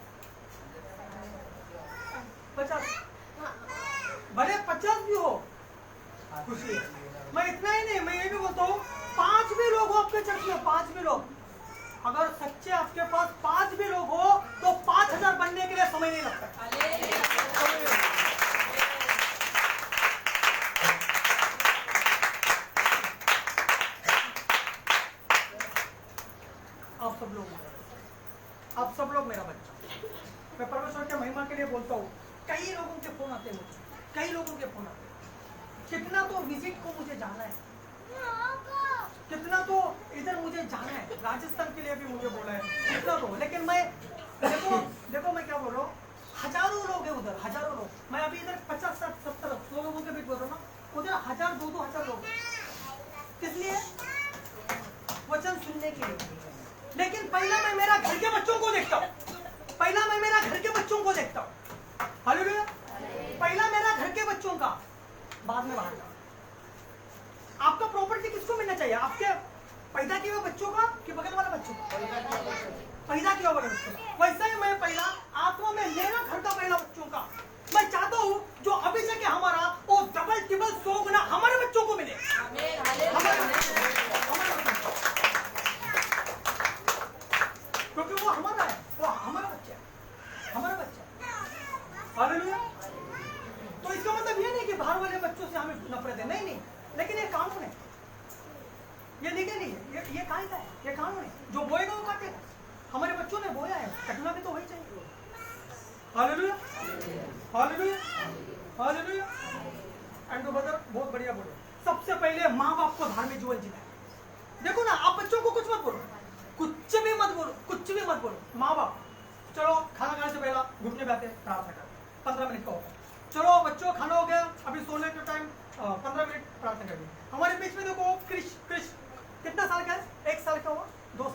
50, भले 50 भी हो खुशी है। मैं इतना ही नहीं, मैं ये भी बोलता हूँ 5 भी लोग हो आपके चर्च में, 5 भी लोग, अगर सच्चे आपके पास 5 भी लोग हो तो 5 5000 बनने के लिए समय नहीं लगता। आप सब लोग मेरा बच्चा, मैं परमेश्वर के महिमा के लिए बोलता हूँ। कई लोगों के फोन आते हैं मुझे, कई लोगों के फोन आते हैं। कितना तो विजिट को मुझे जाना है, कितना तो इधर मुझे जाना है, राजस्थान के लिए भी मुझे बोला है, कितना तो। लेकिन मैं देखो मैं क्या बोल रहा हूँ, हजारों लोग हैं उधर, हजारों लोग। मैं अभी इधर 50, 60, 70, 100 लोगों के बीच बोल रहा हूँ ना, उधर 1000, 2-2 हजार लोग। किस लिए? वचन सुनने के लिए। लेकिन पहला मैं मेरा घर के बच्चों को देखता हूँ, पहला मैं मेरा घर के बच्चों को देखता हूँ। हालेलुया। पहला मेरा घर के बच्चों का, बाद में बाहर का। आपका प्रॉपर्टी किसको मिलना चाहिए? आपके पैदा किए हुए बच्चों का कि बगल वाले बच्चों का? पैदा किया हुआ बच्चों का। वैसा ही मैं पहला आत्मा में मेरा घर का पहला बच्चों का मैं चाहता हूँ जो अभिषेक है हमारा, वो डबल टिबल 100 गुना हमारे बच्चों को मिले। क्योंकि वो हमारा है, वो हमारा बच्चा है, हमारा बच्चा है। हालेलुया। तो इसका मतलब ये नहीं कि बाहर वाले बच्चों से हमें नफरत है, नहीं नहीं। लेकिन ये कानून है, ये लीगल नहीं है, ये कायदा है, ये कानून है। जो बोएगा वो काटेगा। हमारे बच्चों ने बोया है, कटना भी तो वही चाहिए। Hallelujah, hallelujah, hallelujah. And brother बहुत बढ़िया बोले। सबसे पहले माँ बाप को धार्मिक जीवन जीना है। देखो ना, आप बच्चों को कुछ मत बोलो, कुछ भी मत बोलो, कुछ भी मत बोलो। माँ बाप चलो खाना खाने से पहला घुटने पे आते प्रार्थना कर, 15 मिनट का होगा। चलो बच्चों खाना हो गया, अभी सोने के टाइम 15 मिनट प्रार्थना करिए। हमारे बीच में देखो क्रिश कितना साल का है? 1 साल का हुआ, 2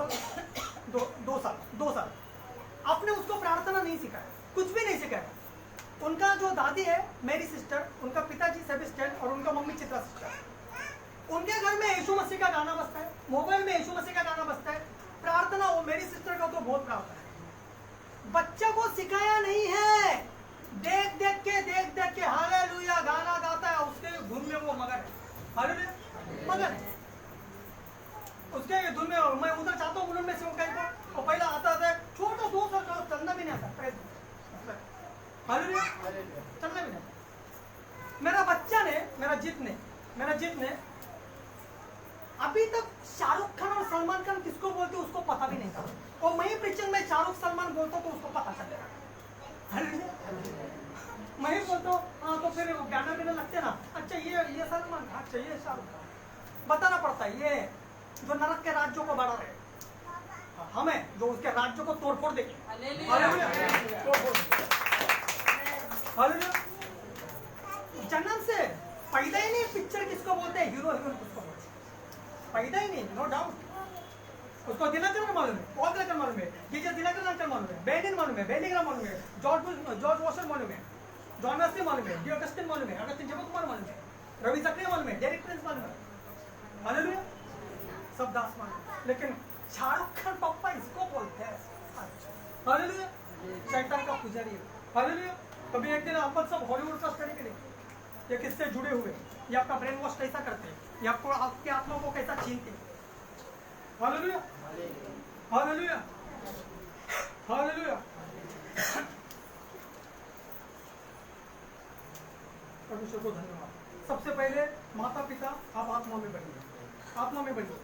साल, 2 साल। आपने उसको प्रार्थना नहीं सिखाया, कुछ भी नहीं सिखाया। उनका जो दादी है मेरी सिस्टर, उनका पिताजी सेबेस्टियन और उनका मम्मी चित्रा सिस्टर, उनके घर में यीशु मसीह का गाना बजता है, मोबाइल में यीशु मसीह का गाना बजता है। प्रार्थना वो मेरी सिस्टर का तो बहुत प्रार्थना है। बच्चे को सिखाया नहीं है, देख देख के हालेलुया गाना गाता है, उसके धुन में वो मगन है। हालेलुया मगन है उसके धुन में। मैं उधर चाहता हूँ उन्होंने से वो कहीं को, और पहला आता है छोटा 2 साल का, चलना भी नहीं आता। हालेलुया चलना भी नहीं आता। मेरा बच्चा ने, मेरा जीत ने अभी तक शाहरुख खान और सलमान खान किसको बोलते उसको पता भी नहीं था। और मैं ही प्रीचर में शाहरुख सलमान बोलता तो उसको पता चलेगा। मैं ही बोलता हूँ हाँ, तो फिर गाना बिना लगते ना, अच्छा ये सलमान, अच्छा ये शाहरुख खान, बताना पड़ता है। ये जो नरक के राज्यों को बढ़ा रहे, हमें जो उसके राज्यों को तोड़ फोड़ देंगे। जन्म से पैदा ही नहीं पिक्चर किसको बोलते हैं, हीरो हीरोइन किसको बोलते हैं, पैदा ही नहीं, नो डाउट। उसको दिनकर मालूम है, पॉल दिनकर मालूम है, जीजस दिनकर अंकल मालूम है, बेनिन मालूम है, बेनिग्राम मालूम है, जॉर्ज वॉशर मालूम है, जॉन वेस्ली मालूम है, डियो अगस्टिन मालूम है, अगस्टिन जबकुमार मालूम है, रवि जक्रिया मालूम है, डेरिक प्रिंस मालूम है। हालेलुया सब दास मालूम। लेकिन शाहरुख खान पप्पा इसको बोलते हैं। हालेलुया शैतान का पुजारी है। हालेलुया। कभी एक दिन अपन सब हॉलीवुड का स्टडी करेंगे, ये किससे जुड़े हुए, ये आपका ब्रेन वॉश कैसा करते हैं, ये आपको आपके आत्मा को कैसा छीनते हैं। Hallelujah, hallelujah, hallelujah. परमेश्वर को धन्यवाद। सबसे पहले माता पिता आप आत्मा में बनिए, आत्मा में बनिए।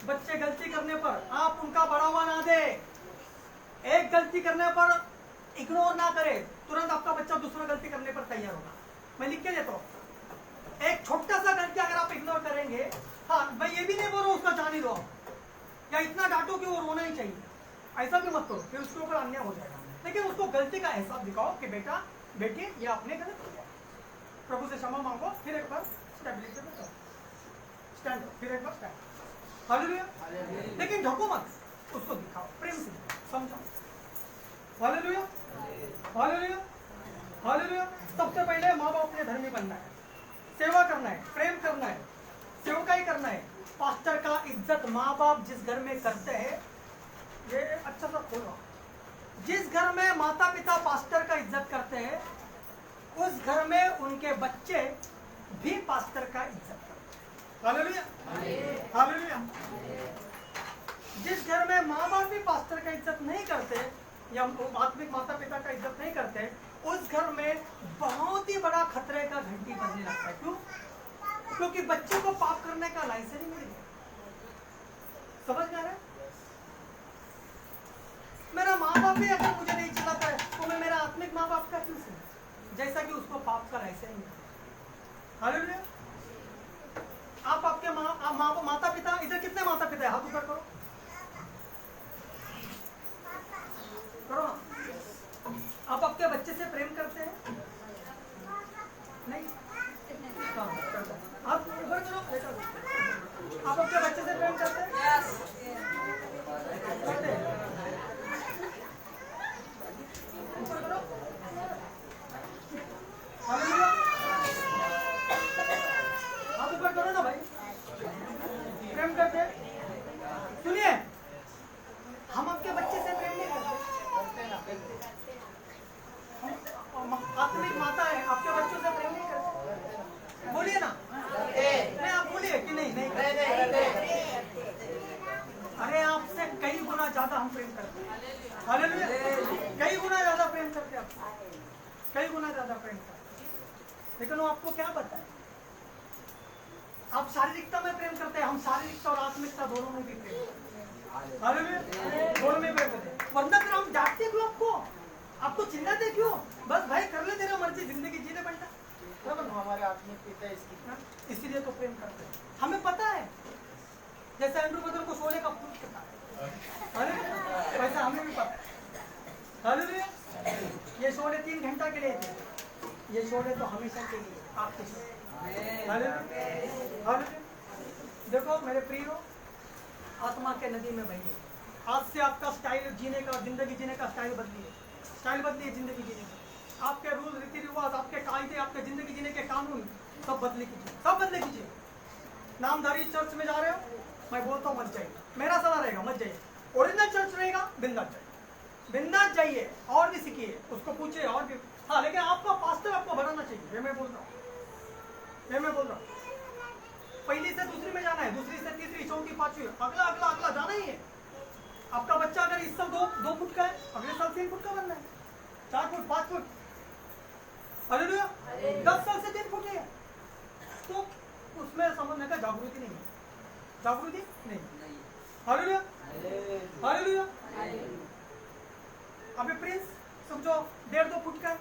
बच्चे गलती करने पर आप उनका बढ़ावा ना दे। एक गलती करने पर इग्नोर ना करे, तुरंत आपका बच्चा दूसरा गलती करने पर तैयार होगा। मैं लिख के देता हूँ, एक छोटा सा गलती अगर आप इग्नोर करेंगे, हाँ मैं ये भी नहीं बोल रहा हूँ उसका जान ही लो या इतना डांटो कि वो रोना ही चाहिए, ऐसा भी मत करो, फिर उसके ऊपर अन्याय हो जाएगा। लेकिन उसको गलती का एहसास दिखाओ कि बेटा बेटी ये आपने गलत किया, प्रभु से क्षमा मांगो, फिर एक बार स्टेबिलिटी में करो, स्टैंड, फिर एक बार स्टैंड। हालेलुया। लेकिन ढको मत, उसको दिखाओ, प्रेम से दिखाओ, समझाओ। Hallelujah, hallelujah, hallelujah. सबसे पहले माँ बाप ने धर्मी बनना है, सेवा करना है, प्रेम करना है, सेवकाई करना है। पास्टर का इज्जत माँ बाप जिस घर में करते हैं, ये अच्छा सा खोलो, जिस घर में माता पिता पास्टर का इज्जत करते हैं, उस घर में उनके बच्चे भी पास्टर का इज्जत करते हैं। Hallelujah, hallelujah. जिस घर में माँ बाप भी पास्टर का इज्जत नहीं करते, या आत्मिक माता पिता का इज्जत नहीं करते, उस घर में बहुत ही बड़ा खतरे का घंटी बजने लगता है। क्यों? क्योंकि बच्चे को पाप करने का लाइसेंस नहीं मिल गया। समझ में आ रहा है? मेरा माँ बाप भी अगर मुझे नहीं चिल्लाता है तो मैं मेरा आत्मिक माँ बाप का क्यों सुनूं? जैसा कि उसको पाप का लाइसेंस नहीं मिला। हालेलुया। आप आपके माता पिता, इधर कितने माता पिता है? हाथ ऊपर करो, करो ना। आप आपके बच्चे से प्रेम करते हैं? नहीं? हाँ, करते हैं। आप ऊपर करो, बेटा। आप आपके बच्चे से प्रेम करते हैं? करते हैं। ऊपर करो। हालेलुया। आप ऊपर करो ना भाई। प्रेम करते हैं? सुनिए, हम आपके बच्चे से प्रेम नहीं करते। आत्मिक माता है, आपके बच्चों से प्रेम नहीं करते। बोलिए ना। नहीं, आप बोलिए कि नहीं? नहीं अरे आपसे कई गुना ज्यादा हम प्रेम करते हैं। हालेलुया। कई गुना ज्यादा प्रेम करते हैं आपसे, कई गुना ज्यादा प्रेम करते हैं। लेकिन वो आपको क्या बताए? आप शारीरिकता में प्रेम करते हैं, हम शारीरिकता और आत्मिकता दोनों में भी प्रेम करते हैं। हालेलुया। दोनों में प्रेम करते हैं। वरना फिर हम डांटते क्यों आपको? आपको चिल्लाते क्यों? बस भाई कर ले, तेरा मर्जी, जिंदगी जीने बनता। हमारे आत्मिक पिता इसकी इसीलिए तो प्रेम करते हैं। हमें पता है, जैसे एंड्रू ब्रदर को सोने का खूब पता है, अरे वैसा हमें भी पता है। हालेलुया। ये सोने 3 घंटा के लिए थे, ये सोने तो हमेशा के लिए आपके सोने। हालेलुया। हालेलुया। देखो मेरे प्रियो, आत्मा के नदी में बहिए। आज से आपका स्टाइल जीने का, जिंदगी जीने का स्टाइल बदलिए। स्टाइल बदलिए जिंदगी जीने का। आपके रूल, रीति रिवाज, आपके कायदे, आपके जिंदगी जीने के कानून सब बदले कीजिए, सब बदले कीजिए। नामधारी चर्च में जा रहे हो, मैं बोलता हूँ मत जाइए, मेरा सलाह रहेगा मत जाइए। ओरिजिनल चर्च रहेगा, बिंदास जाइए, बिंदास जाइए, और भी सीखिए, उसको पूछिए और भी। हाँ, लेकिन आपका पास्टर आपको बनाना चाहिए, ये मैं बोल रहा हूँ, ये मैं बोल रहा हूँ। पहली से दूसरी में जाना है, दूसरी से तीसरी, चौथी, पांचवी, अगला अगला अगला जाना ही है। आपका बच्चा अगर इस साल 2 फुट का है, अगले साल 3 फुट का बनना है, 4 फुट, 5 फुट। हालेलुया। 10 साल से 3 फुट है, तो उसमें समझने का जागृति नहीं है, जागृति नहीं। हालेलुया। हालेलुया। अभी प्रिंस समझो 1.5-2 फुट का है,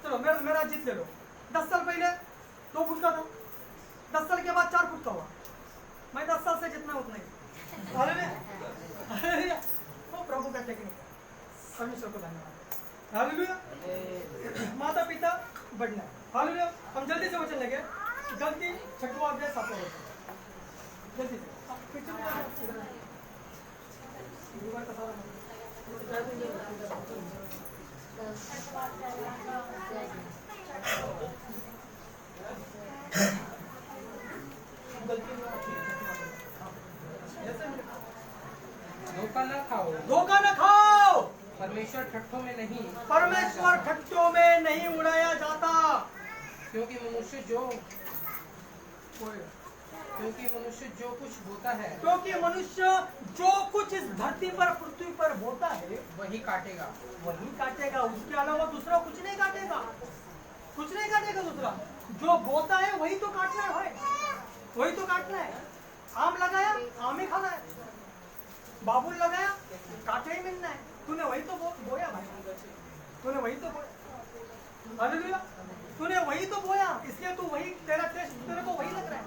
चलो मेरा जीत ले लो। 10 साल पहले 2 फुट का था, 10 साल के बाद 4 फुट का हुआ। मैं 10 साल से जितना उतना ही। हालेलुया। वो प्रभु का टेक्निक है, परमेश्वर को धन्यवाद। हालेलुया। माता पिता बढ़ना है। हालेलुया। हम जल्दी से वचन लगे, जल्दी 6वां अध्याय 7वां वचन, जल्दी से। पीछे में का सारा धोखा न खाओ, धोखा न खाओ। परमेश्वर ठट्ठों में नहीं, परमेश्वर ठट्टों में नहीं उड़ाया जाता। क्योंकि मनुष्य जो कुछ बोता है, क्योंकि मनुष्य जो कुछ इस धरती पर, पृथ्वी पर बोता है, वही काटेगा, वही काटेगा। उसके अलावा दूसरा कुछ नहीं काटेगा, कुछ नहीं काटेगा दूसरा। जो बोता है वही तो काटना है भाई, वही तो काटना है। आम लगाया, आम ही खाना है। बाबुल लगाया, काटे ही मिलना है। तूने वही तो बोया भाई, तूने वही तो बोया। हालेलुया। तूने वही तो बोया, इसलिए तू वही, तेरा टेस्ट तेरे को वही लग रहा है।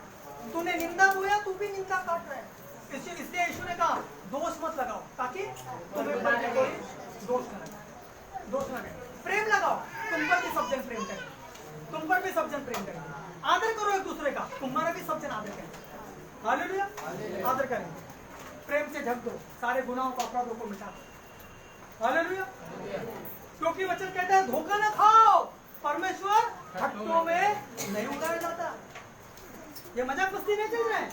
तूने निंदा बोया, तू भी निंदा काट रहा है। इसलिए यीशु ने कहा दोष मत लगाओ, ताकि तुम्हें पर कोई दोष न लगे, दोष न लगे। प्रेम लगाओ, तुम पर भी सब जन प्रेम करें, तुम पर भी सब जन प्रेम करें। आदर करो एक दूसरे का, तुम्हारा भी सब जन आदर करें। हालेलुया। आदर करेंगे, प्रेम से ढक दो, सारे गुनाहों को, अपराधों को मिटा दो। हालेलुया। क्योंकि वचन कहता है धोखा न खाओ, परमेश्वर ठट्टों में नहीं उड़ाया जाता। ये मजाक मस्ती नहीं चल रहा है,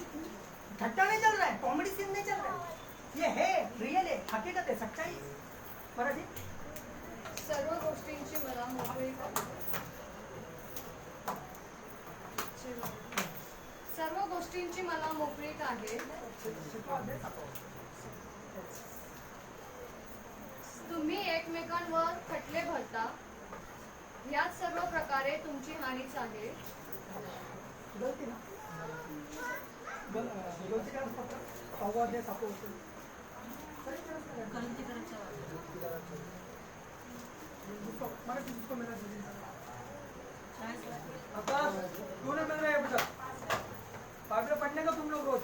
ठट्टा नहीं चल रहा है, कॉमेडी सीन नहीं चल रहा है। ये है, रियल है, हकीकत है, सच्चाई है। मराठी। सर्व गोष्टींची मला मोकळी सर्व गोष्टींची मला मोकळीक आहे। तुम्ही एकमेकांवर खटले भरता, ह्यात सर्व प्रकारे तुमची हानीच आहे. गलती ना गलती काय फक्त संवाद आहे सापो होतो जिसको मेरा आकाश क्यों नहीं मिल रहे हैं बेटा बाइबल पढ़ने का तुम लोग रोज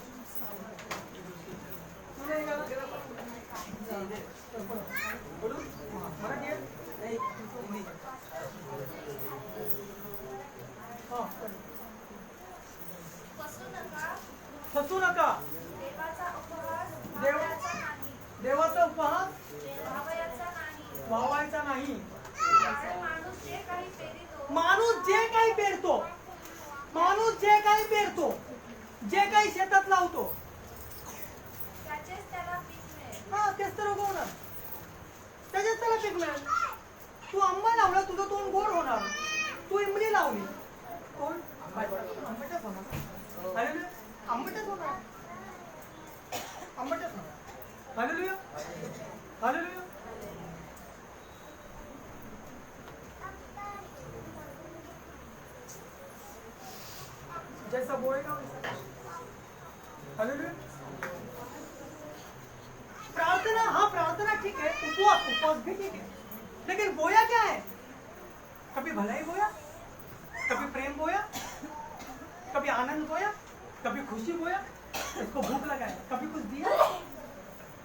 क्यों नहीं गया बोलो मराठी है नहीं हिंदी हाँ फसू नका देवाचा उपहास व्हावायचा नाही. माणूस जे काही पेरतो जे काही शेतात लावतो हा तेच तर उगवणार त्याच्यात त्याला पीक मिळेल. तू आंबा लावला तुझं तोंड गोड होणार. तू इमली लावली कोण आंबटच होणार. अरे आंबटच होणार आंबटच होणार. Hallelujah hallelujah. जैसा बोएगा वैसा. हालेलुया. प्रार्थना हाँ प्रार्थना ठीक है, उपवास भी ठीक है, लेकिन बोया क्या है? कभी भलाई बोया, कभी प्रेम बोया, कभी आनंद बोया, कभी खुशी बोया. इसको भूख लगा है कभी कुछ दिया,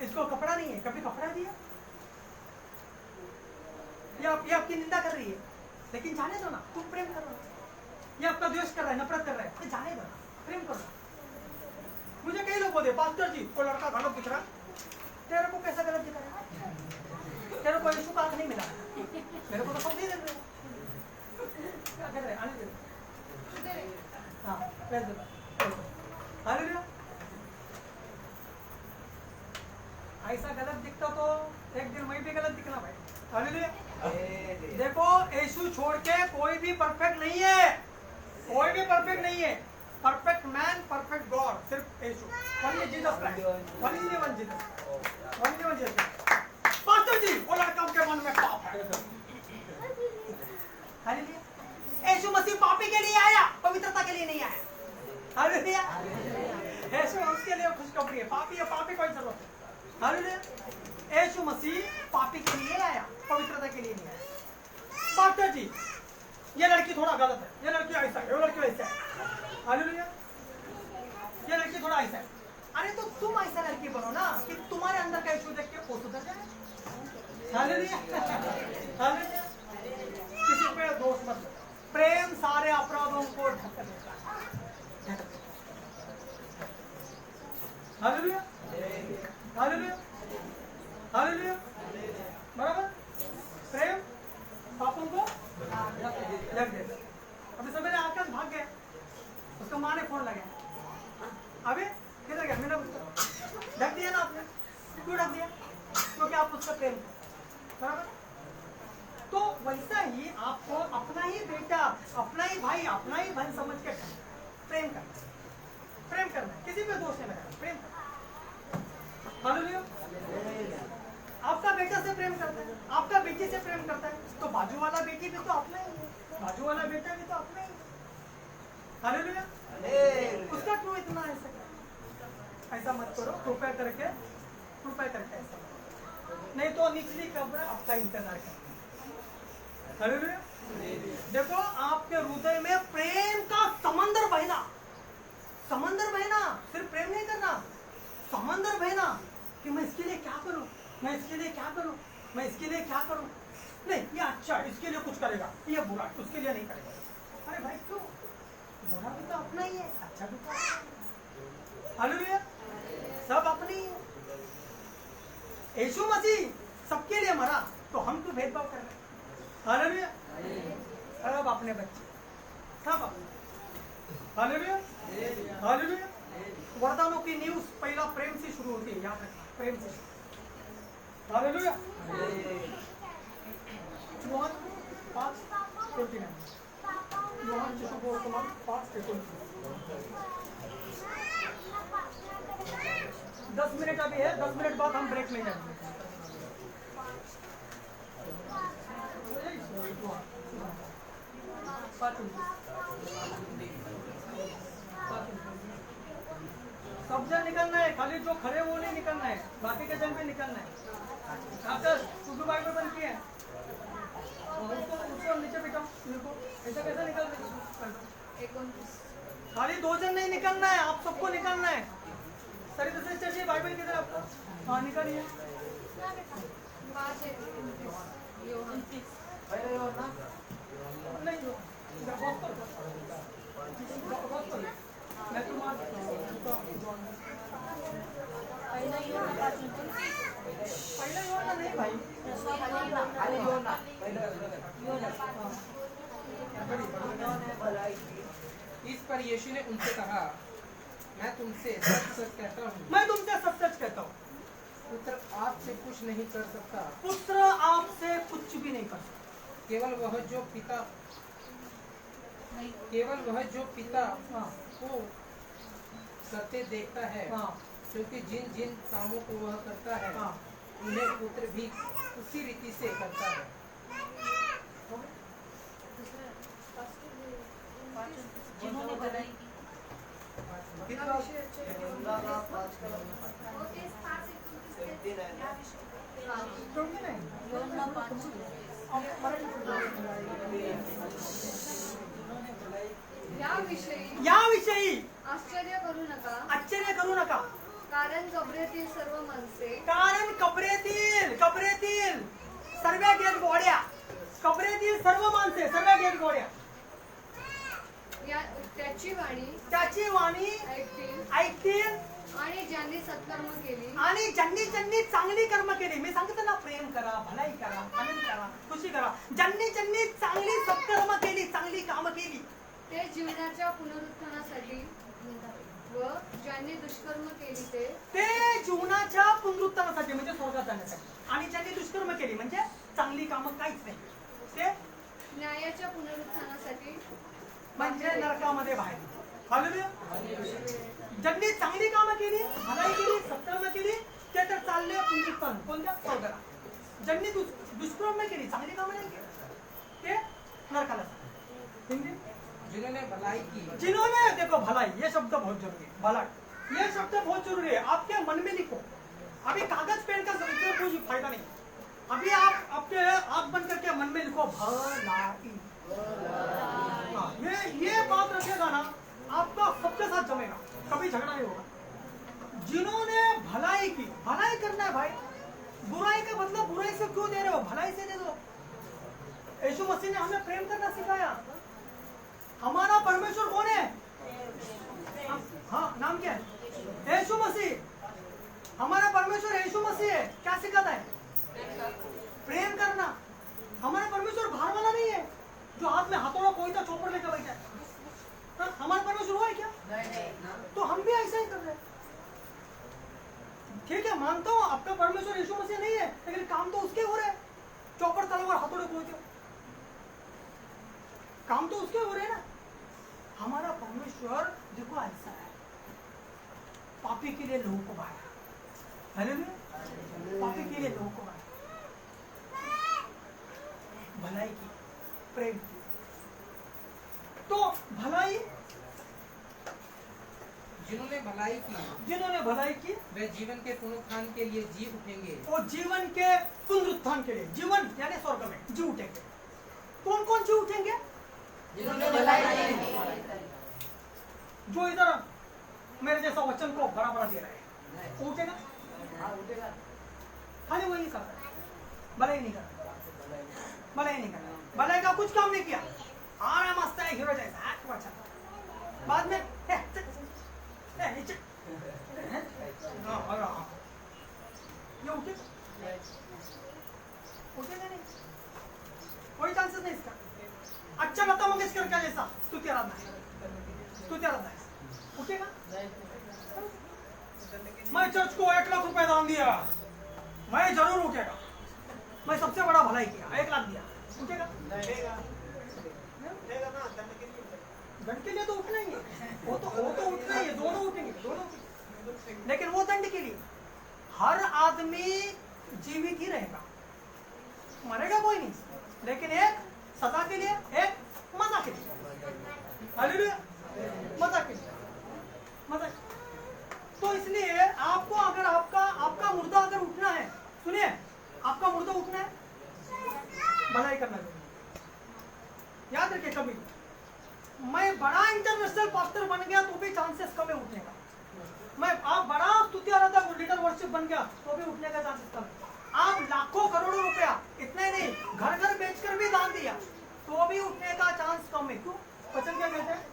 इसको कपड़ा नहीं है कभी कपड़ा दिया. ये आपकी निंदा कर रही है लेकिन जाने दो ना, तुम प्रेम करो. ये आपका द्वेष कर रहा है नफरत कर रहा है, जाने दो ना, प्रेम करो. मुझे कई लोग बोले पास्टर जी वो लड़का गलत दिख रहा, तेरे को कैसा गलत दिख रहा है? तेरे को यीशु का नहीं मिला, मेरे को तो सब नहीं दे रहे. क्या कर रहे आने दे. हाँ प्रेज द लॉर्ड. हालेलुया. ऐसा गलत दिखता तो एक दिन मैं भी गलत दिखना भाई. हालेलुया. देखो यीशु छोड़ के कोई भी परफेक्ट नहीं है, कोई भी परफेक्ट नहीं है. परफेक्ट मैन परफेक्ट गॉड सिर्फ यीशु. Only Jesus Christ, only one Jesus, only one Jesus. Pastor ji वो लड़का के मन में पाप है. हालेलुया. यीशु मसीह पापी के लिए आया, पवित्रता के लिए नहीं आया. हालेलुया. यीशु उसके लिए खुशखबरी है. पापी है, पापी कोई जरूरत है. हालेलुया. यीशु मसीह पापी के लिए आया, पवित्रता के लिए नहीं आया. पास्टर जी ये लड़की थोड़ा गलत है, ये लड़की ऐसा है, वो लड़की वैसा है. हालेलुया. ये लड़की थोड़ा ऐसा है. अरे तो तुम ऐसा लड़की बनो ना कि तुम्हारे अंदर का यीशु देख के वो सुधर जाए. हालेलुया. हालेलुया. किसी पे दोष मत. प्रेम सारे अपराधों को ढक देता है. हालेलुया. हालेलुया. हालेलुया. बराबर. प्रेम पापों को ढक देता. अभी सवेरे आकाश भाग गया, उसका माँ ने फोन लगाया. अभी किधर गया? मैंने ढक दिया ना आपने. क्यों ढक दिया? क्योंकि आप उसका प्रेम करो. बराबर. तो वैसा ही आपको अपना ही बेटा, अपना ही भाई, अपना ही बहन समझ के प्रेम करना. प्रेम करना, किसी पे दोष नहीं लगाना, प्रेम करना. हालेलुया. आपका बेटा से प्रेम करता है, आपका बेटी से प्रेम करता है, तो बाजू वाला बेटी भी तो अपना ही है, बाजू वाला बेटा भी तो अपना ही है. हालेलुया. उसका क्यों इतना ऐसा मत करो. कृपया करके ऐसा नहीं तो निचली कब्र आपका इंतजार कर. हालेलुया. देखो आपके हृदय में प्रेम का समंदर बहना, समंदर बहना. सिर्फ प्रेम नहीं करना, समंदर बहना कि मैं इसके लिए क्या करूं, मैं इसके लिए क्या करूं, मैं इसके लिए क्या करूं. नहीं ये अच्छा इसके लिए कुछ करेगा, ये बुरा उसके लिए नहीं करेगा. अरे भाई क्यों? बुरा भी तो अपना ही है, अच्छा भी तो. हालेलुया. सब अपनी. यीशु मसीह सबके लिए मरा, तो हम तो भेदभाव कर रहे. हालेलुया. सब अपने बच्चे, सब अपने. हालेलुया. हालेलुया. वरदानों की न्यूज़ पहला प्रेम से शुरू होती है, याद रखना, प्रेम से. हालेलुया. योहान 5:29. योहान सुसमाचार 5:29. 10 मिनट अभी है, 10 मिनट बाद हम ब्रेक में जाएंगे. सब जन निकलना है, खाली जो खड़े वो नहीं निकलना है, बाकी के जन भी निकलना है। डॉक्टर सुबह बाइक में बंद किए हैं। उसको नीचे बिठाओ, इनको ऐसा कैसा निकल रही? 29 खाली 2 जन नहीं निकलना है, आप सबको निकलना है। सर दूसरे स्टेशन बाइबल किधर आपका? हाँ निकलिए। 5 योहन पहले यो ना नहीं हो इधर बॉस करो। मैं तुम्हारा पहले हो ना नहीं भाई। अरे यो ना इस पर यीशु ने उनसे कहा, मैं तुमसे सच सच कहता हूँ, मैं तुमसे सच सच कहता हूँ, पुत्र आपसे कुछ नहीं कर सकता, पुत्र आपसे कुछ भी नहीं कर सकता, केवल वह जो पिता हाँ को करते देखता है, हाँ क्योंकि जिन जिन कामों को वह करता है हाँ। उन्हें पुत्र भी उसी रीति से करता है। जिन्होंने भलाई की, कितना क्योंकि नहीं योना 5 याविषयी आश्चर्य करू नका, कारण कबरेतील सर्व माणसे कबरेतील सर्व गेट गोड्या, कबरेतील सर्व माणसे सर्व गेट गोड्या त्याची वाणी ऐकतील आणि ज्यांनी सत्कर्म केली आणि ज्यांनी चांगली कर्म केली, मी सांगितलं ना, प्रेम करा, भलाई करा, आनंद करा, खुशी करा, ज्यांनी चांगली सत्कर्म केली, चांगली कामं केली, ते जीवनाच्या पुनरुत्थानासाठी व ज्यांनी दुष्कर्म केली ते जीवनाच्या पुनरुत्थानासाठी म्हणजे स्वर्गात जाण्यासाठी, आणि ज्यांनी दुष्कर्म केली म्हणजे चांगली कामं काहीच नाही, ते न्यायाच्या पुनरुत्थानासाठी म्हणजे नरकामध्ये बाहेर. हालेलुया. ज्यांनी चांगली कामं केली, भलाई केली, सत्कर्म केली, ते तर चालले पुनरुत्थान, कोणत्या? स्वर्गाला. ज्यांनी दुष्कर्म केली, चांगली कामं नाही केली, ते नरकाला जातात. जिन्होंने देखो भलाई, ये शब्द बहुत जरूरी है, भलाई ये शब्द बहुत जरूरी है, आपके मन में लिखो. अभी कागज पेन का कोई फायदा नहीं, अभी आप आपके आंख बंद करके मन में लिखो भलाई. हाँ, ये बात रखेगा ना, आपका सबके साथ जमेगा, कभी झगड़ा नहीं होगा. जिन्होंने भलाई की, भलाई करना है भाई, बुराई का मतलब बुराई से क्यों दे रहे हो, भलाई से दे दो. यीशु मसीह ने हमें प्रेम करना सिखाया. हमारा परमेश्वर कौन है? हाँ, नाम क्या है? यीशु मसीह. हमारा परमेश्वर यीशु मसीह है. क्या सिखाता है? प्रेम करना. हमारा परमेश्वर बाहर वाला नहीं है जो हाथ में हाथोड़ा कोई तो चौपर लेकर बैठा है. हमारा परमेश्वर हुआ है क्या? तो हम भी ऐसा ही कर रहे हैं. ठीक है, मानता हूँ आपका परमेश्वर यीशु मसीह नहीं है, लेकिन काम तो उसके हो रहे हैं. चौपर तलवार हाथोड़े कोई के काम तो उसके हो रहे हैं ना. हमारा परमेश्वर देखो ऐसा है, पापी के लिए लोगों को बांटा. हालेलुया. पापी के लिए लोगों को बांटा, भलाई की, प्रेम की. तो भलाई, जिन्होंने भलाई की वे जीवन के पुनरुत्थान के लिए जी उठेंगे. और जीवन के पुनरुत्थान के लिए, जीवन यानी स्वर्ग में जी उठेंगे. कौन कौन जी उठेंगे? जिन्होंने भलाई की, जो इधर मेरे जैसा वचन को बड़ा बड़ा दे रहे हैं, वो उठेगा. खाली वही कर रहा है, भलाई नहीं कर रहा, भलाई नहीं कर रहा, भलाई का कुछ काम नहीं किया. आराम मस्त है, हीरो जैसा है, अच्छा. बाद में ये उठेगा नहीं, कोई चांसेस नहीं इसका. अच्छा लता मंगेशकर का जैसा स्तुति आराधना है, उठेगा. मैं चर्च को 1 लाख रुपए दान दिया, मैं जरूर उठेगा. मैं सबसे बड़ा भलाई किया, 1 लाख दिया, उठेगा. दंड के लिए तो उठना ही है, वो तो उठना ही है, दोनों उठेंगे, दोनों. लेकिन वो दंड के लिए हर आदमी जीवित ही रहेगा, मरेगा कोई नहीं, लेकिन एक सदा के लिए, एक मजा के लिए। हालेलुया, मजा के लिए, मजा। तो इसलिए आपको अगर आपका मुर्दा अगर उठना है, सुनिए, आपका मुर्दा उठना है, भलाई करना चाहिए। याद रखिए, कभी मैं बड़ा इंटरनेशनल पास्टर बन गया तो भी चांसेस कम है उठने का। मैं आप बड़ा स्तुति आराधना लीडर वर्शिप बन गया तो भी उठने का चांसेस कम है। आप लाखों करोड़ों रुपया, इतना ही नहीं, घर घर बेचकर भी दान दिया तो भी उठने का चांस कम है। क्यों? वचन क्या कहते हैं?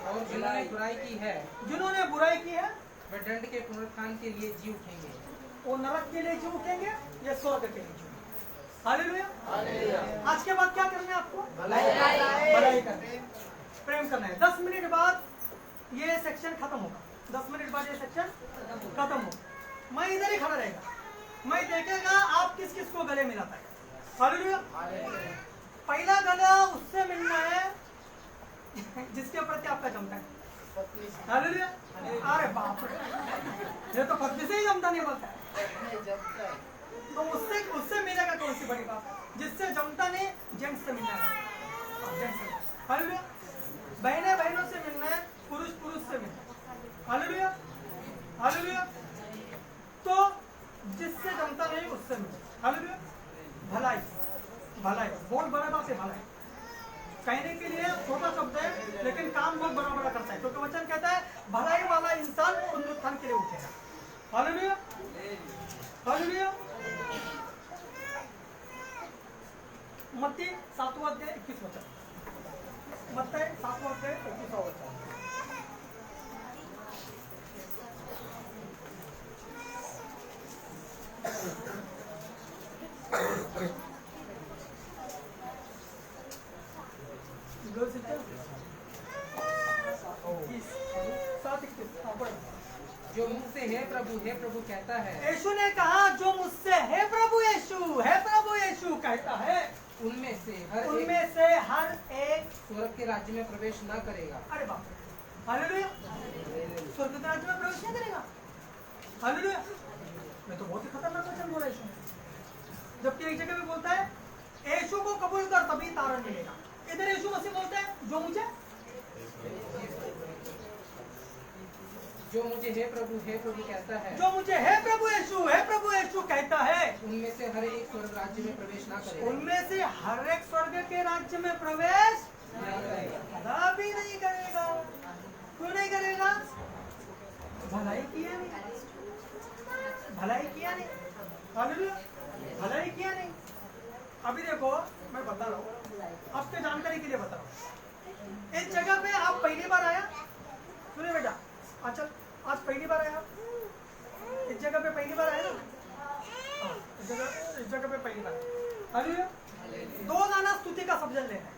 और जिन्होंने बुराई की है जिन्होंने बुराई की है वे दंड के पुनरुत्थान के लिए जी उठेंगे। वो नरक के लिए जी उठेंगे या स्वर्ग के लिए जी। हालेलुया। आज के बाद क्या करना है आपको? भलाई करना है, प्रेम करना है। 10 मिनट बाद ये सेक्शन खत्म होगा। 10 मिनट बाद ये सेक्शन खत्म होगा। मैं इधर ही खड़ा रहेगा, मैं देखेगा आप किस किस को गले मिलाता है। हालेलुया। पहला गला उससे मिलना है जिसके प्रति आपका जमता है। हालेलुया। अरे बाप रे, ये तो पत्नी से ही जमता नहीं बोलता है। तो उससे मिलेगा कौन सी बड़ी बात है? जिससे जमता नहीं, जेंट्स से मिलना है। हालेलुया। बहनें बहनों से मिलना है, पुरुष पुरुष से मिलना है। Hallelujah, hallelujah. तो जिससे जमता नहीं उससे मिलना। हालेलुया। भलाई, भलाई, बहुत बड़ा बात है भलाई। कहने के लिए छोटा शब्द है लेकिन काम बहुत बड़ा बड़ा करता है, क्योंकि वचन कहता है भलाई वाला इंसान पुनरुत्थान के लिए उठेगा। Hallelujah, hallelujah. मत्ती 7वां अध्याय 21 वचन। मत्ती 7वां अध्याय 21वां वचन। जो मुझसे हे प्रभु कहता है, यीशु ने कहा जो मुझसे हे प्रभु यीशु कहता है, उनमें से हर एक स्वर्ग के राज्य में प्रवेश न करेगा। अरे बाप रे, हालेलुया। स्वर्ग के राज्य में प्रवेश नहीं करेगा। हालेलुया। मैं तो बहुत ही खतरनाक वचन बोला यीशु ने। जबकि एक जगह भी बोलता है यीशु को कबूल कर तभी तारण मिलेगा। इधर यीशु मसीह बोलते हैं जो मुझे हे प्रभु कहता है, जो मुझे हे प्रभु यीशु कहता है, उनमें से हर एक स्वर्ग राज्य में प्रवेश न करेगा। उनमें से हर एक स्वर्ग के राज्य में प्रवेश कभी नहीं करेगा। क्यों नहीं करेगा? भलाई किया नहीं, भलाई किया नहीं। हालेलुया, भलाई किया नहीं। अभी देखो, मैं बता रहा हूँ आपके जानकारी के लिए बता रहा हूँ। इस जगह पे आप पहली बार आया, सुनिए बेटा, अच्छा आज पहली बार आया, इस जगह पे पहली बार आया ना? हाँ, इस जगह पे पहली बार। हालेलुया। 2 गाना स्तुति का सब्जेक्ट लेना है।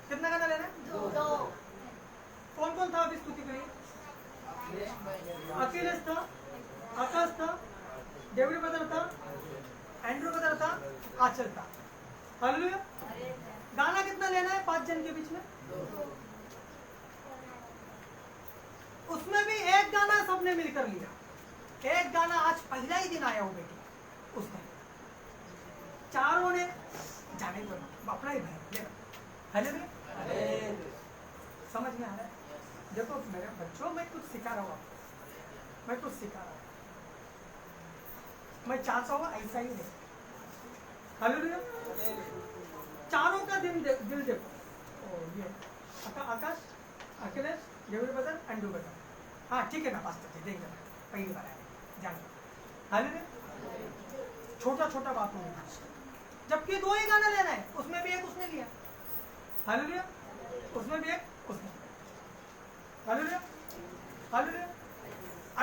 कितना गाना लेना है? 2। कौन कौन था अभी स्तुति के लिए? अखिलेश था, आकाश था, डेविड ब्रदर था, एंड्रू ब्रदर था, आचल था। हालेलुया। गाना कितना लेना है 5 जन के बीच में? 2। उसमें भी एक गाना सबने मिलकर लिया। एक गाना आज पहला ही दिन आया हो बेटी, उसने चारों ने जाने को अपना ही भाई। हालेलुया। समझ में आ रहा है? देखो मेरे बच्चों, मैं कुछ सिखा रहा हूँ आपको, मैं कुछ सिखा रहा हूँ। मैं चाहता हूँ ऐसा ही है। हालेलुया। चारों का दिल देखो। ये Akash, Akhilesh, David brother, Andrew brother. हाँ ठीक है ना पास्टर जी, देख लेना, पहली बार आया जान। हालेलुया। छोटा छोटा बात होगा, जबकि 2 ही गाना लेना है, उसमें भी एक उसने लिया। हालेलुया। उसमें भी एक उसने। Hallelujah, hallelujah.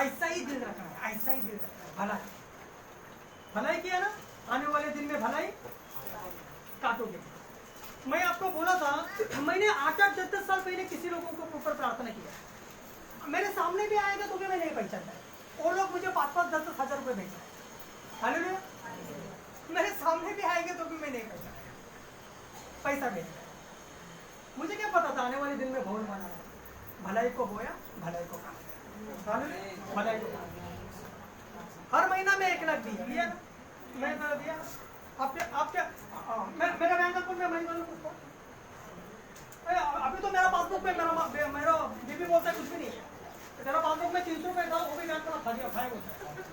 ऐसा ही दिल रखना है, ऐसा ही दिल रखना है। भलाई, भलाई किया ना, आने वाले दिन में भलाई काटोगे। मैं आपको बोला था, मैंने 8-8, 10-10 साल पहले किसी लोगों को ऊपर प्रार्थना किया। मेरे सामने भी आएगा तो भी मैं नहीं पहचानता है। वो लोग मुझे 5-5, 10-10 हजार रुपए भेज रहे हैं। हालेलुया। मेरे सामने भी आएंगे तो भी मैं नहीं पहचानता, पैसा भेज रहे हैं। मुझे क्या पता था आने वाले दिन में भवन बनाना है। भलाई को बोया, भलाई को काटा। हालेलुया। भलाई को काटा। हर महीना में 1 लाख दिया ना, मैं दिया। आपके मेरा बैंक अकाउंट में मनी वालों को अभी तो मेरा पासबुक में मेरा बीबी बोलता है कुछ भी नहीं है। तेरा पासबुक में 300 रुपये था, वो भी बैंक में खा दिया, खाया कुछ,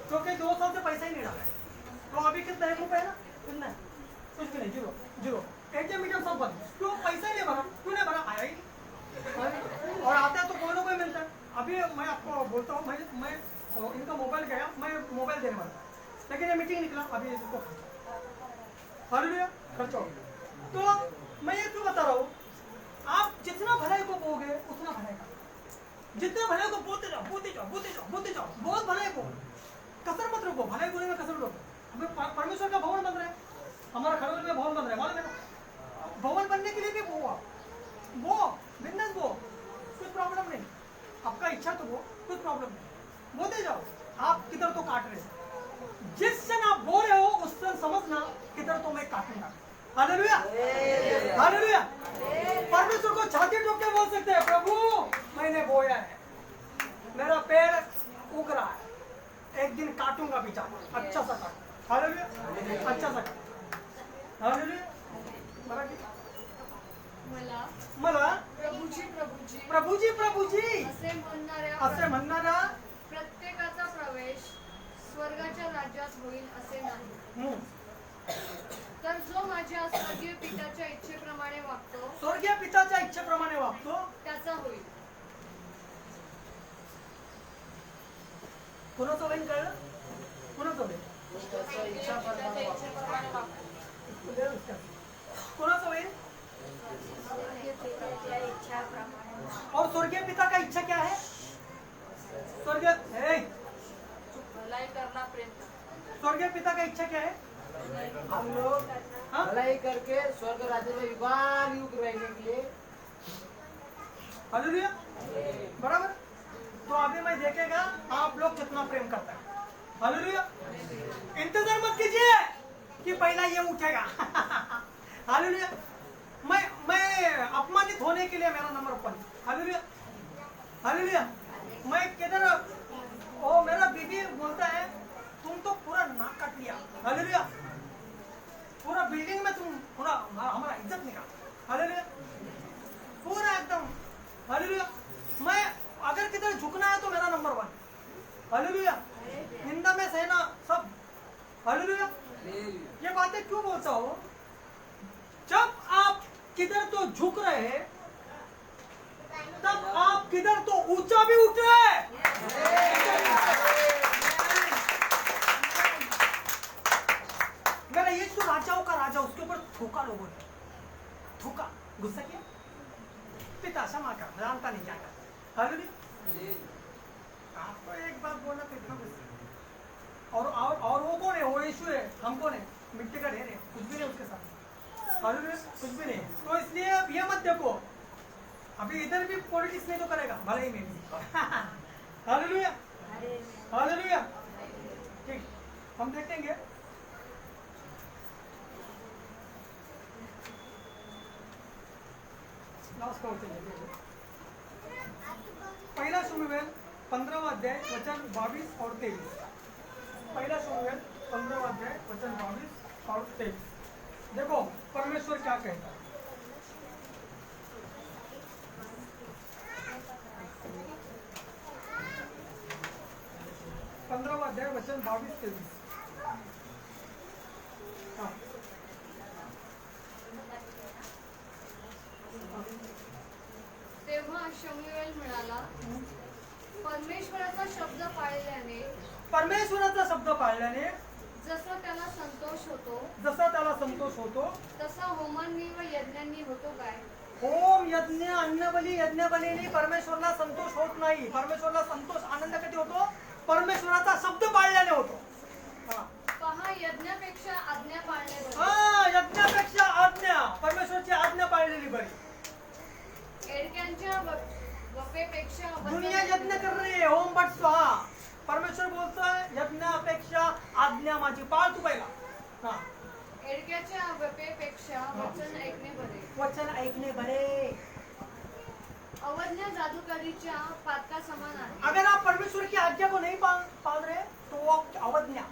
क्योंकि 2 साल से पैसा ही नहीं डाला है। तो अभी कितना 1 रुपये है ना, कितना है, कुछ भी नहीं, जीरो। ATM मीडियम सब बंद, क्यों पैसा ही नहीं भरा, क्यों नहीं भरा, आया ही नहीं। और आता है तो कोई ना कोई मिलता है। अभी मैं आपको बोलता हूँ, मैं इनका मोबाइल गया, मैं मोबाइल देने वाला, लेकिन ये मीटिंग निकला, अभी इसको हालेलुया खर्चा हो गया। तो मैं ये क्यों बता रहा हूँ, आप जितना भलाई को बोगे उतना भलाई का, जितना भलाई को बोलते जाओ, बहुत भलाई को, कसर मत रखो, भलाई बोले में कसर रखो। हमें परमेश्वर का भवन बन रहा है, हमारा खड़ोल में भवन बन रहा है, मालूम है ना। भवन बनने के लिए भी वो बिजनेस वो, कुछ प्रॉब्लम नहीं, आपका इच्छा तो वो, कुछ प्रॉब्लम नहीं, बोलते जाओ। आप किधर तो काट रहे हो, जिस क्षण आप बो रहे हो उस क्षण समझना किधर तो मैं काटूंगा। Hallelujah, hallelujah. परमेश्वर को छाती ठोक के बोल सकते हैं, प्रभु मैंने बोया है, मेरा पेड़ उग रहा है, एक दिन काटूंगा बीजा, अच्छा सा काट। हालेलुया, अच्छा सा काट। हालेलुया। मला प्रभूजी असे म्हणणारा प्रत्येकाचा प्रवेश स्वर्गाच्या राज्यात होईल असे नाही, तर जो माझ्या स्वर्गीय पित्याच्या इच्छेप्रमाणे वागतो स्वर्गीय पिताच्या इच्छेप्रमाणे वागतो त्याचा होईल. कोणाचं होईल कळलं, कोणाचं होईल, कोणाचं होईल। और स्वर्गीय पिता का इच्छा क्या है, भलाई करना प्रेम स्वर्गीय पिता का इच्छा क्या है, हम लोग हाँ? भलाई करके स्वर्ग राज्य में युग रहने के लिए। हालेलुया, बराबर। तो अभी मैं देखेगा आप लोग कितना प्रेम करते हैं। हालेलुया। इंतजार मत कीजिए कि पहला ये उठेगा। हालेलुया। मैं अपमानित होने के लिए मेरा नंबर 1। Hallelujah, hallelujah. मैं किधर, ओ मेरा बीबी बोलता है तुम तो पूरा नाक काट लिया। हालेलुया, पूरा बिल्डिंग में तुम पूरा हमारा इज्जत निकाल। हालेलुया, पूरा एकदम। हालेलुया। मैं अगर किधर झुकना है तो मेरा नंबर 1। हालेलुया, निंदा में सहना सब। हालेलुया। ये बातें क्यों बोलता हूँ, जब आप किधर तो झुक रहे हैं तब आप किधर तो ऊंचा भी उठ रहे हैं। मेरा यीशु राजाओं का राजा, उसके ऊपर थूका लोगों ने, थूका, गुस्सा किया, पिता क्षमा कर, जानता नहीं क्या कर। हालेलुया। आपको एक बात बोलना तो इतना गुस्सा, और वो कौन है, वो यीशु है, हम कौन है, मिट्टी का ढेर है, कुछ भी नहीं उसके साथ। हालेलुया, कुछ भी नहीं। तो इसलिए अब ये मत देखो, अभी इधर भी पॉलिटिक्स नहीं तो करेगा, भले ही में भी। Hallelujah, hallelujah. ठीक, हम देखेंगे लास्ट का पहला शमूएल 15वां अध्याय वचन 22 और 23। पहला शमूएल 15वां अध्याय वचन 22 और 23। देखो परमेश्वर क्या कहता है। पंद्रहवां अध्याय वचन 22-23। तेव्हा शमूएल म्हणाला, परमेश्वराचा शब्द पाळल्याने जसा त्याला संतोष होतो तसा होमांनी व यज्ञांनी होतो काय। होम यज्ञ अन्नबली यज्ञबलीने परमेश्वरला संतोष होत नाही। परमेश्वरला संतोष आनंद कधी होतो, परमेश्वराचा शब्द पाळल्याने होतो। पहा, यज्ञापेक्षा आज्ञा पाळणे बरे। यज्ञापेक्षा आज्ञा, परमेश्वरची आज्ञा पाळलेली बरी। एडक्यांच्या वपेपेक्षा दुनिया यज्ञ कर रही है, ओम बट स्वाहा। परमेश्वर बोलतोय यज्ञापेक्षा आज्ञा माझी पाळ तू पहिला। एडक्याच्या वपेपेक्षा वचन ऐकणे बरे। वचन ऐकणे बरे। अवज्ञा जादूकरीच्या पातका समान आहे। अगर आप परमेश्वर की आज्ञा को नहीं पाल रहे तो वो अवज्ञा,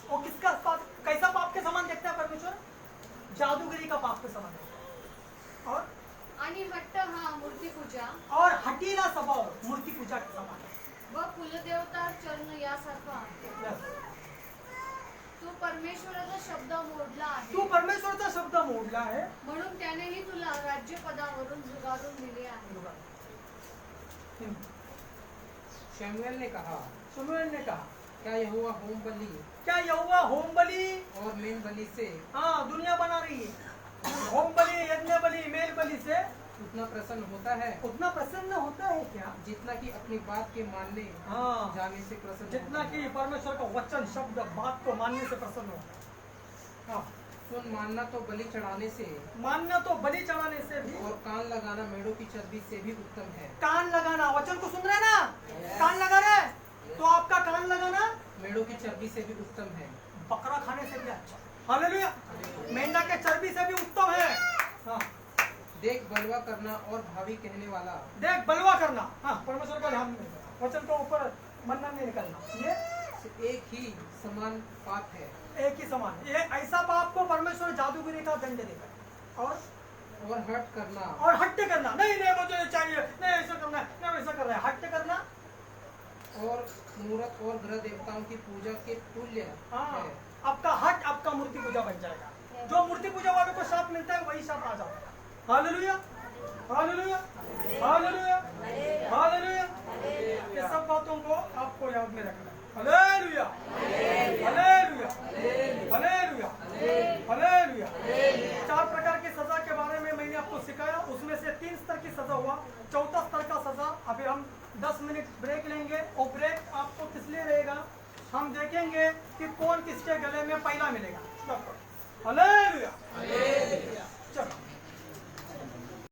वो किसका पाप, कैसा पाप के समान देखता है परमेश्वर, जादूगरी का पाप के समान है। और आणि हट्ट हा मूर्तीपूजा और हटीला स्वभाव मूर्तीपूजा के समान है। व कुलदेवता चरण यासारखा आहे. Yes. तू परमेश्वराचा शब्द मोडला तू आहे परमेश्वरचा शब्द मोडला आहे. म्हणून त्यानेही तुला राज्यपदावरून झुगारून दिले आहे. शमूएल ने कहा, शमूएल ने कहा, क्या यहोवा होम बलि क्या यहोवा होम बलि और मेन बलि से हाँ दुनिया बना रही है, होम बलि यज्ञ बलि मेल बलि से उतना प्रसन्न होता है उतना प्रसन्न होता है क्या? जितना कि अपनी बात के मानने हाँ जाने से प्रसन्न जितना होता है। कि परमेश्वर का वचन शब्द बात को मानने से प्रसन्न होता है। हाँ सुन, मानना तो बलि चढ़ाने से मानना तो बलि चढ़ाने से भी और कान लगाना मेढ़ों की चर्बी से भी उत्तम है। कान लगाना, वचन को सुन रहे ना, कान लगा रहे तो आपका कान लगाना मेढ़ों की चर्बी से भी उत्तम है। बकरा खाने से भी अच्छा, हालेलुया, मेंढा के चर्बी से भी उत्तम है। हाँ देख, बलवा करना और भावी कहने वाला देख बलवा करना, हाँ परमेश्वर का ध्यान नहीं करना, वचन को ऊपर मन्ना नहीं निकलना, ये एक ही समान पाप है। एक ही समान है। ये ऐसा पाप को परमेश्वर जादूगिरी का दंड देता है। और हट करना और हट्ट करना, नहीं नहीं मुझे चाहिए, नहीं ऐसा करना है, नहीं वैसा कर रहा है, हट्ट करना और मूर्त और ग्रह देवताओं की पूजा के तुल्य हाँ है। आपका हट आपका मूर्ति पूजा बन जाएगा। जो मूर्ति पूजा वालों को शाप मिलता है वही शाप आ जाता है। Hallelujah, hallelujah.